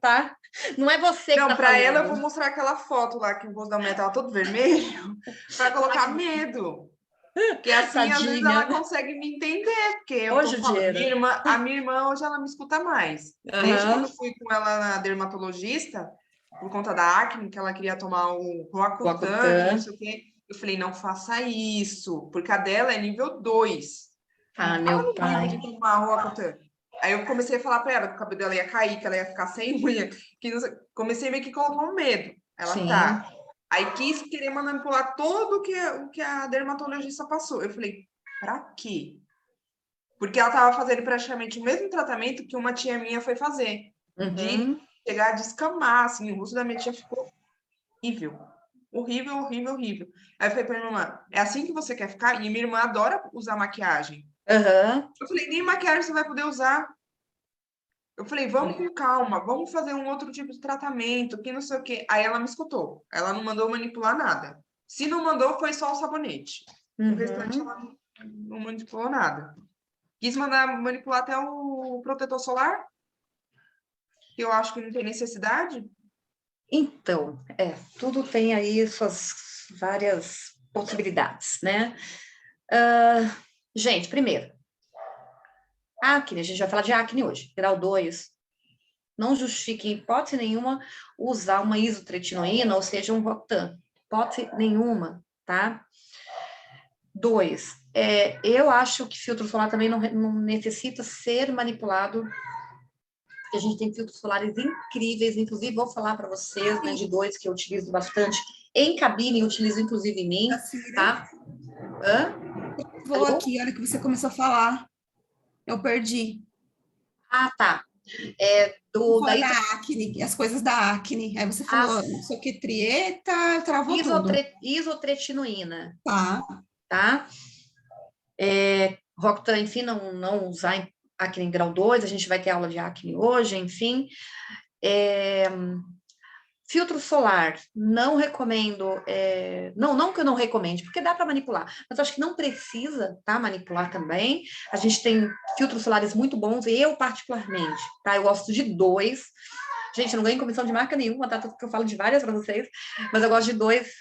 Tá? Não é você que Não, tá para falando. ela eu vou mostrar aquela foto lá que o rosto da mulher tava todo vermelho, para colocar medo. Porque assim, às vezes ela Tadinha. consegue me entender, porque eu Ô, tô falando. judiaira. A minha irmã hoje ela me escuta mais. Desde quando eu fui com ela na dermatologista, por conta da acne, que ela queria tomar o Roacutan, não sei o quê, eu falei, não faça isso, porque a dela é nível 2. Ah, Não tava meu no nível pai. de tomar Roacutan. Aí eu comecei a falar para ela que o cabelo dela ia cair, que ela ia ficar sem unha, que não sei... comecei meio que colocar um medo. Ela Sim. tá. Aí quis querer manipular todo o que a dermatologista passou. Eu falei, pra quê? Porque ela tava fazendo praticamente o mesmo tratamento que uma tia minha foi fazer. De chegar a descamar, assim, o rosto da minha tia ficou horrível. Horrível, horrível, horrível. Aí eu falei pra minha irmã, é assim que você quer ficar? E minha irmã adora usar maquiagem. Eu falei, nem maquiagem você vai poder usar. Eu falei, vamos com calma, vamos fazer um outro tipo de tratamento, que não sei o quê. Aí ela me escutou. Ela não mandou manipular nada. Se não mandou, foi só o sabonete. O restante ela não manipulou nada. Quis mandar manipular até o protetor solar, que eu acho que não tem necessidade. Então, tudo tem aí suas várias possibilidades, né? Gente, primeiro, acne, a gente vai falar de acne hoje, grau 2. Não justifique, em hipótese nenhuma, usar uma isotretinoína, ou seja, um Roacutan. Hipótese nenhuma, tá? 2, eu acho que filtro solar também não necessita ser manipulado. A gente tem filtros solares incríveis, inclusive vou falar para vocês, né, de 2 que eu utilizo bastante em cabine, eu utilizo inclusive em mim, tá? Vou aqui, a hora que você começou a falar, eu perdi. Ah, tá. Da acne, as coisas da acne. Aí você falou, não sei o que, trieta, travou tudo. Isotretinoína. Tá. Tá? Roacutan, enfim, não usar em acne em grau 2, a gente vai ter aula de acne hoje, enfim. Filtro solar, não recomendo, não que eu não recomende, porque dá para manipular, mas eu acho que não precisa, tá, manipular também. A gente tem filtros solares muito bons, eu particularmente, tá, eu gosto de 2. Gente, eu não ganho comissão de marca nenhuma, tá, tanto que eu falo de várias para vocês, mas eu gosto de 2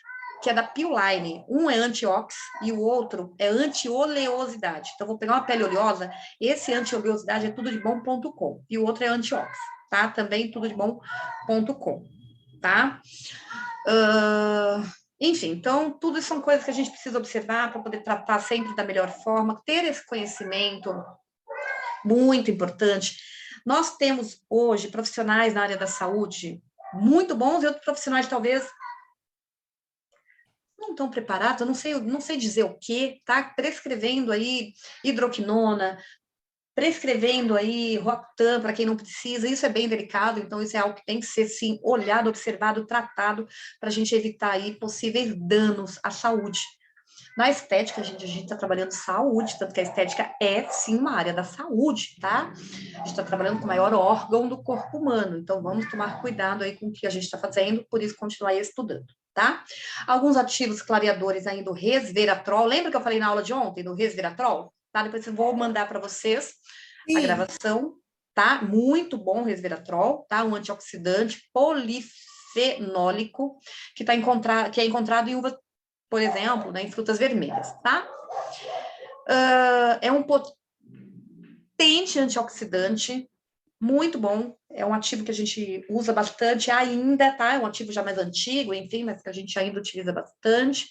que é da P-Line. Um é anti-ox e o outro é anti-oleosidade. Então, vou pegar uma pele oleosa, esse anti-oleosidade é tudodebom.com e o outro é anti-ox, tá? Também tudodebom.com, tá? Enfim, então, tudo isso são coisas que a gente precisa observar para poder tratar sempre da melhor forma, ter esse conhecimento muito importante. Nós temos hoje profissionais na área da saúde muito bons e outros profissionais talvez não estão preparados, eu não sei dizer o que, tá? Prescrevendo aí hidroquinona, prescrevendo aí Roacutan para quem não precisa, isso é bem delicado, então isso é algo que tem que ser, sim, olhado, observado, tratado, para a gente evitar aí possíveis danos à saúde. Na estética, a gente está trabalhando saúde, tanto que a estética é, sim, uma área da saúde, tá? A gente está trabalhando com o maior órgão do corpo humano, então vamos tomar cuidado aí com o que a gente está fazendo, por isso continuar estudando, tá? Alguns ativos clareadores aí do resveratrol, lembra que eu falei na aula de ontem do resveratrol? Tá? Depois eu vou mandar para vocês a gravação, tá? Muito bom o resveratrol, tá? Um antioxidante polifenólico que é encontrado em uva, por exemplo, né, em frutas vermelhas, tá? É um potente antioxidante, muito bom, é um ativo que a gente usa bastante ainda, tá? É um ativo já mais antigo, enfim, mas que a gente ainda utiliza bastante.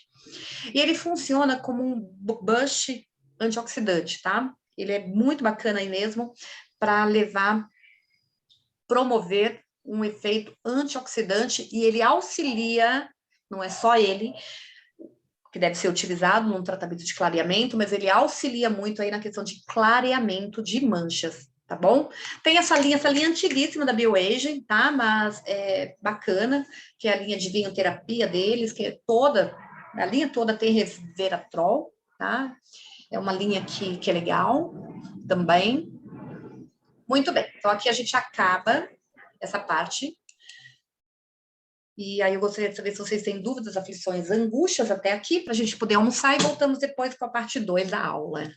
E ele funciona como um boost antioxidante, tá? Ele é muito bacana aí mesmo para promover um efeito antioxidante e ele auxilia, não é só ele, que deve ser utilizado num tratamento de clareamento, mas ele auxilia muito aí na questão de clareamento de manchas, tá bom? Tem essa linha antiguíssima da BioAge, tá? Mas é bacana, que é a linha de vinhoterapia deles, que é a linha toda tem resveratrol, tá? É uma linha que é legal também. Muito bem, então aqui a gente acaba essa parte. E aí eu gostaria de saber se vocês têm dúvidas, aflições, angústias até aqui, para a gente poder almoçar e voltamos depois com a parte 2 da aula.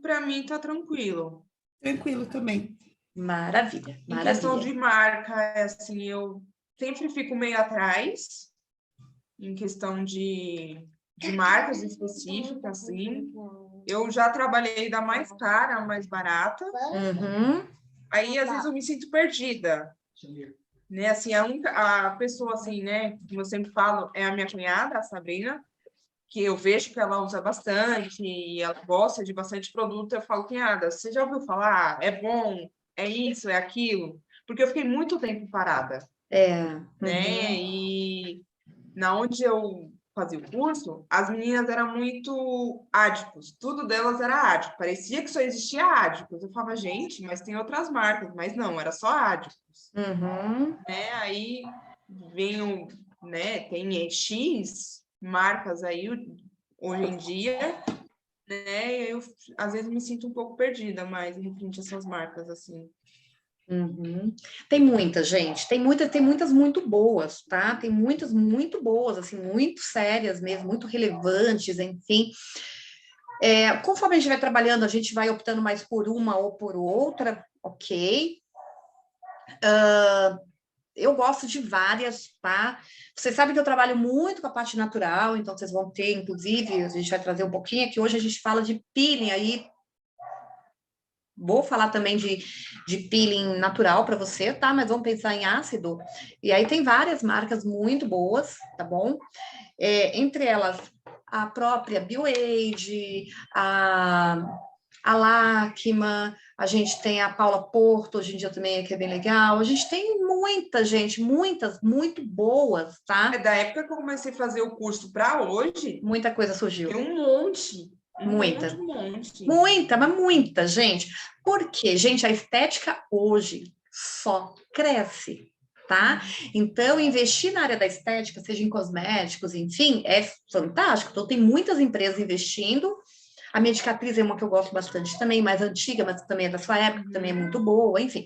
Para mim tá tranquilo. Tranquilo também. Maravilha, Em questão de marca, assim, eu sempre fico meio atrás, em questão de marcas específicas, assim. Eu já trabalhei da mais cara à mais barata. Uhum. Aí, às vezes, eu me sinto perdida. Né? Assim, a pessoa, assim, né, que eu sempre falo, é a minha cunhada, a Sabrina, que eu vejo que ela usa bastante e ela gosta de bastante produto. Eu falo, cunhada, você já ouviu falar? É bom? É isso? É aquilo? Porque eu fiquei muito tempo parada. Né? E na onde eu fazia o curso, as meninas eram muito ádicos, tudo delas era ádico, parecia que só existia ádicos. Eu falava, gente, mas tem outras marcas, mas não, era só ádicos. Né? Aí vem né, tem X marcas aí hoje em dia, né? Eu às vezes me sinto um pouco perdida, mais em frente a essas marcas assim. Tem muitas, gente, tem muitas muito boas, tá? Tem muitas muito boas, assim, muito sérias mesmo, muito relevantes, enfim. Conforme a gente vai trabalhando, a gente vai optando mais por uma ou por outra, ok? Eu gosto de várias, tá? Vocês sabem que eu trabalho muito com a parte natural, então vocês vão ter, inclusive, a gente vai trazer um pouquinho aqui, hoje a gente fala de peeling aí. Vou falar também de peeling natural para você, tá? Mas vamos pensar em ácido. E aí tem várias marcas muito boas, tá bom? Entre elas, a própria BioAge, a Lacma, a gente tem a Paula Porto, hoje em dia também, que é bem legal. A gente tem muita gente, muitas, muito boas, tá? Da época que eu comecei a fazer o curso para hoje, muita coisa surgiu. Tem um monte. Muita, mas muita, gente. Porque, gente, a estética hoje só cresce, tá? Então, investir na área da estética, seja em cosméticos, enfim, é fantástico. Então, tem muitas empresas investindo. A Medicatriz é uma que eu gosto bastante também, mais antiga, mas também é da sua época, também é muito boa, enfim.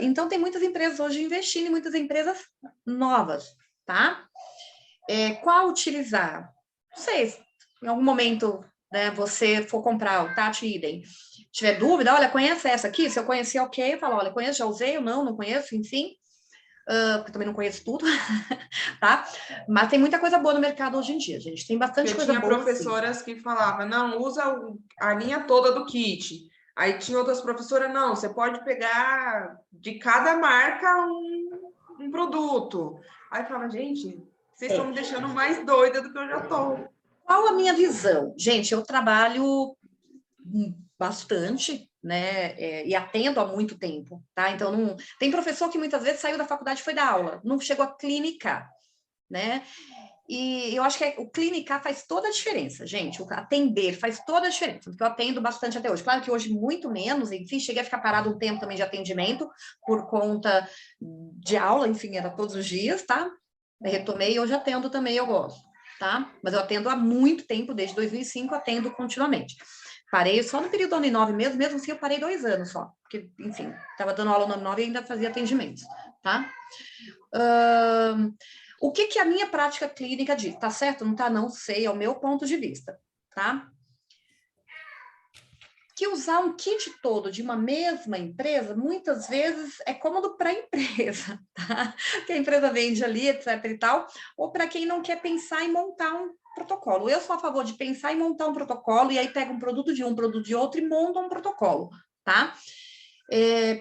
Então, tem muitas empresas hoje investindo e muitas empresas novas, tá? Qual utilizar? Não sei, em algum momento, né, você for comprar o Tati Idem, tiver dúvida, olha, conhece essa aqui? Se eu conhecer, ok, eu falo, olha, conheço, já usei ou não conheço, enfim. porque eu também não conheço tudo, tá? Mas tem muita coisa boa no mercado hoje em dia, gente. Tem bastante coisa boa. Eu tinha professoras que falavam, não, usa a linha toda do kit. Aí tinha outras professoras, não, você pode pegar de cada marca um produto. Aí eu falava, gente, vocês estão me deixando mais doida do que eu já tô. Qual a minha visão? Gente, eu trabalho bastante, né, e atendo há muito tempo, tá? Então, não... tem professor que muitas vezes saiu da faculdade e foi dar aula, não chegou a clinicar, né? E eu acho que o clinicar faz toda a diferença, gente. O atender faz toda a diferença, porque eu atendo bastante até hoje. Claro que hoje muito menos, enfim, cheguei a ficar parado um tempo também de atendimento por conta de aula, enfim, era todos os dias, tá? Eu retomei e hoje atendo também, eu gosto, tá? Mas eu atendo há muito tempo, desde 2005, atendo continuamente. Parei só no período ano 9 mesmo assim eu parei 2 anos só, porque, enfim, estava dando aula no ano 9 e ainda fazia atendimentos, tá? O que a minha prática clínica diz? Tá certo? Não tá? Não sei, é o meu ponto de vista, tá? Que usar um kit todo de uma mesma empresa, muitas vezes é cômodo para a empresa, tá? Que a empresa vende ali, etc e tal, ou para quem não quer pensar em montar um protocolo. Eu sou a favor de pensar em montar um protocolo, e aí pega um produto de um, produto de outro e monta um protocolo, tá?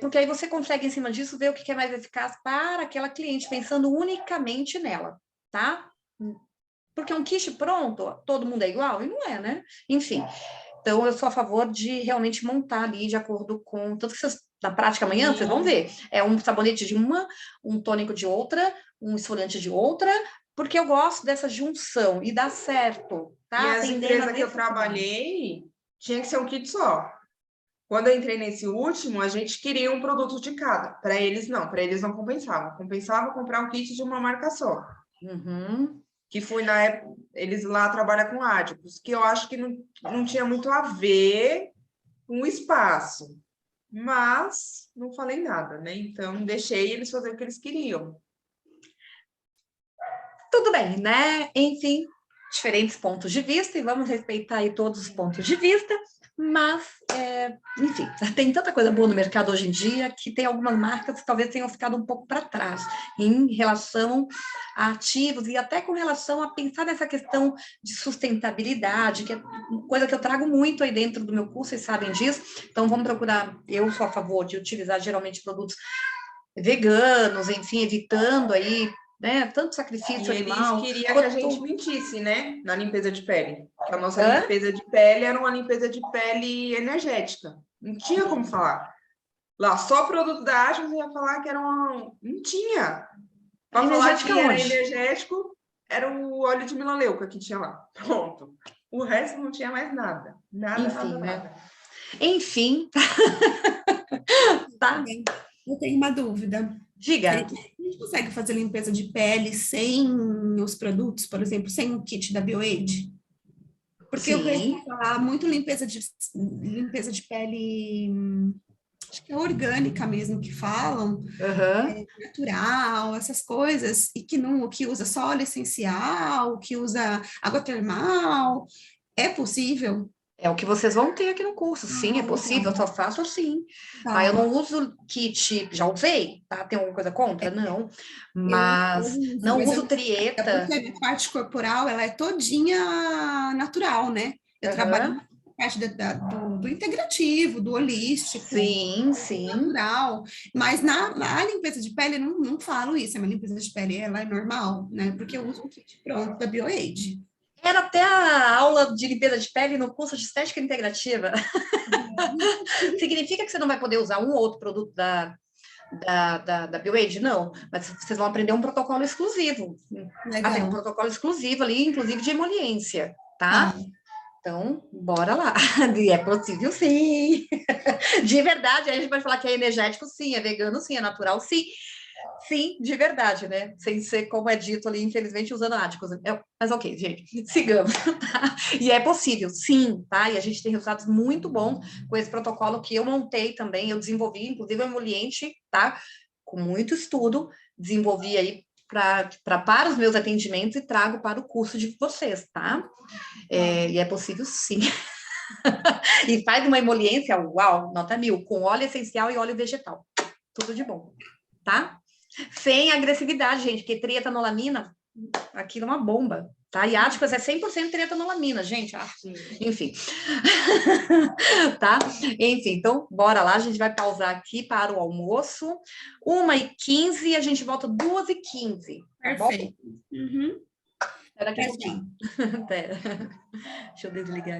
Porque aí você consegue, em cima disso, ver o que é mais eficaz para aquela cliente, pensando unicamente nela, tá? Porque um kit pronto, todo mundo é igual? E não é, né? Enfim, então eu sou a favor de realmente montar ali de acordo com... Tanto que vocês, na prática amanhã, vocês vão ver. É um sabonete de uma, um tônico de outra, um esfoliante de outra, porque eu gosto dessa junção e dá certo, tá? E as empresas que eu trabalhei, tinha que ser um kit só. Quando eu entrei nesse último, a gente queria um produto de cada. Para eles não compensava. Compensava comprar um kit de uma marca só. Uhum. Que foi na época, eles lá trabalham com ádipos, que eu acho que não tinha muito a ver com o espaço. Mas não falei nada, né? Então deixei eles fazer o que eles queriam. Tudo bem, né? Enfim, diferentes pontos de vista, e vamos respeitar aí todos os pontos de vista, mas, enfim, tem tanta coisa boa no mercado hoje em dia que tem algumas marcas que talvez tenham ficado um pouco para trás em relação a ativos e até com relação a pensar nessa questão de sustentabilidade, que é coisa que eu trago muito aí dentro do meu curso, vocês sabem disso. Então, vamos procurar, eu sou a favor de utilizar geralmente produtos veganos, enfim, evitando aí, né, tanto sacrifício animal. Eles queriam que a gente mentisse, né, na limpeza de pele. Que a nossa limpeza de pele era uma limpeza de pele energética. Não tinha como falar. Lá, só produto da Aspas ia falar que era uma... Não tinha. Para falar que era energético, era o óleo de melaleuca que tinha lá. Pronto. O resto não tinha mais nada. Nada, enfim, nada, né? nada. Enfim. Tá? Eu tenho uma dúvida. Diga. A gente consegue fazer limpeza de pele sem os produtos, por exemplo, sem o kit da BioAid? Porque eu vejo falar muito limpeza de pele, acho que é orgânica mesmo que falam, natural, essas coisas, e que usa só óleo essencial, que usa água termal. É possível? É o que vocês vão ter aqui no curso. Sim, é possível, eu só faço assim. Tá. Eu não uso kit, já usei, tá? Tem alguma coisa contra? Não. Mas não uso trieta. Porque a minha parte corporal, ela é todinha natural, né? Eu trabalho na parte do integrativo, do holístico. Sim, sim. Natural. Mas na limpeza de pele, eu não falo isso. A minha limpeza de pele, ela é normal, né? Porque eu uso o kit pronto da BioAid. Era até a aula de limpeza de pele no curso de estética integrativa. Significa que você não vai poder usar um ou outro produto da BioAid? Não, mas vocês vão aprender um protocolo exclusivo. Tem um protocolo exclusivo ali, inclusive de emoliência, tá? Então, bora lá. E é possível, sim. De verdade, aí a gente vai falar que é energético, sim, é vegano, sim, é natural, sim. Sim, de verdade, né? Sem ser, como é dito ali, infelizmente, usando ádicos. Mas ok, gente, sigamos, tá? E é possível, sim, tá? E a gente tem resultados muito bons com esse protocolo que eu montei também, eu desenvolvi, inclusive, o emoliente, tá? Com muito estudo, desenvolvi aí para os meus atendimentos e trago para o curso de vocês, tá? E é possível, sim. E faz uma emoliência, uau, nota 1000, com óleo essencial e óleo vegetal. Tudo de bom, tá? Sem agressividade, gente, porque trietanolamina, aquilo é uma bomba, tá? E Áticos é 100% trietanolamina, gente. Enfim. Tá? Enfim, então, bora lá, a gente vai pausar aqui para o almoço. 1h15, a gente volta 2h15. Tá bom? Perfeito. Uhum. Até daqui a É pouquinho. assim. Até. Deixa eu desligar aqui.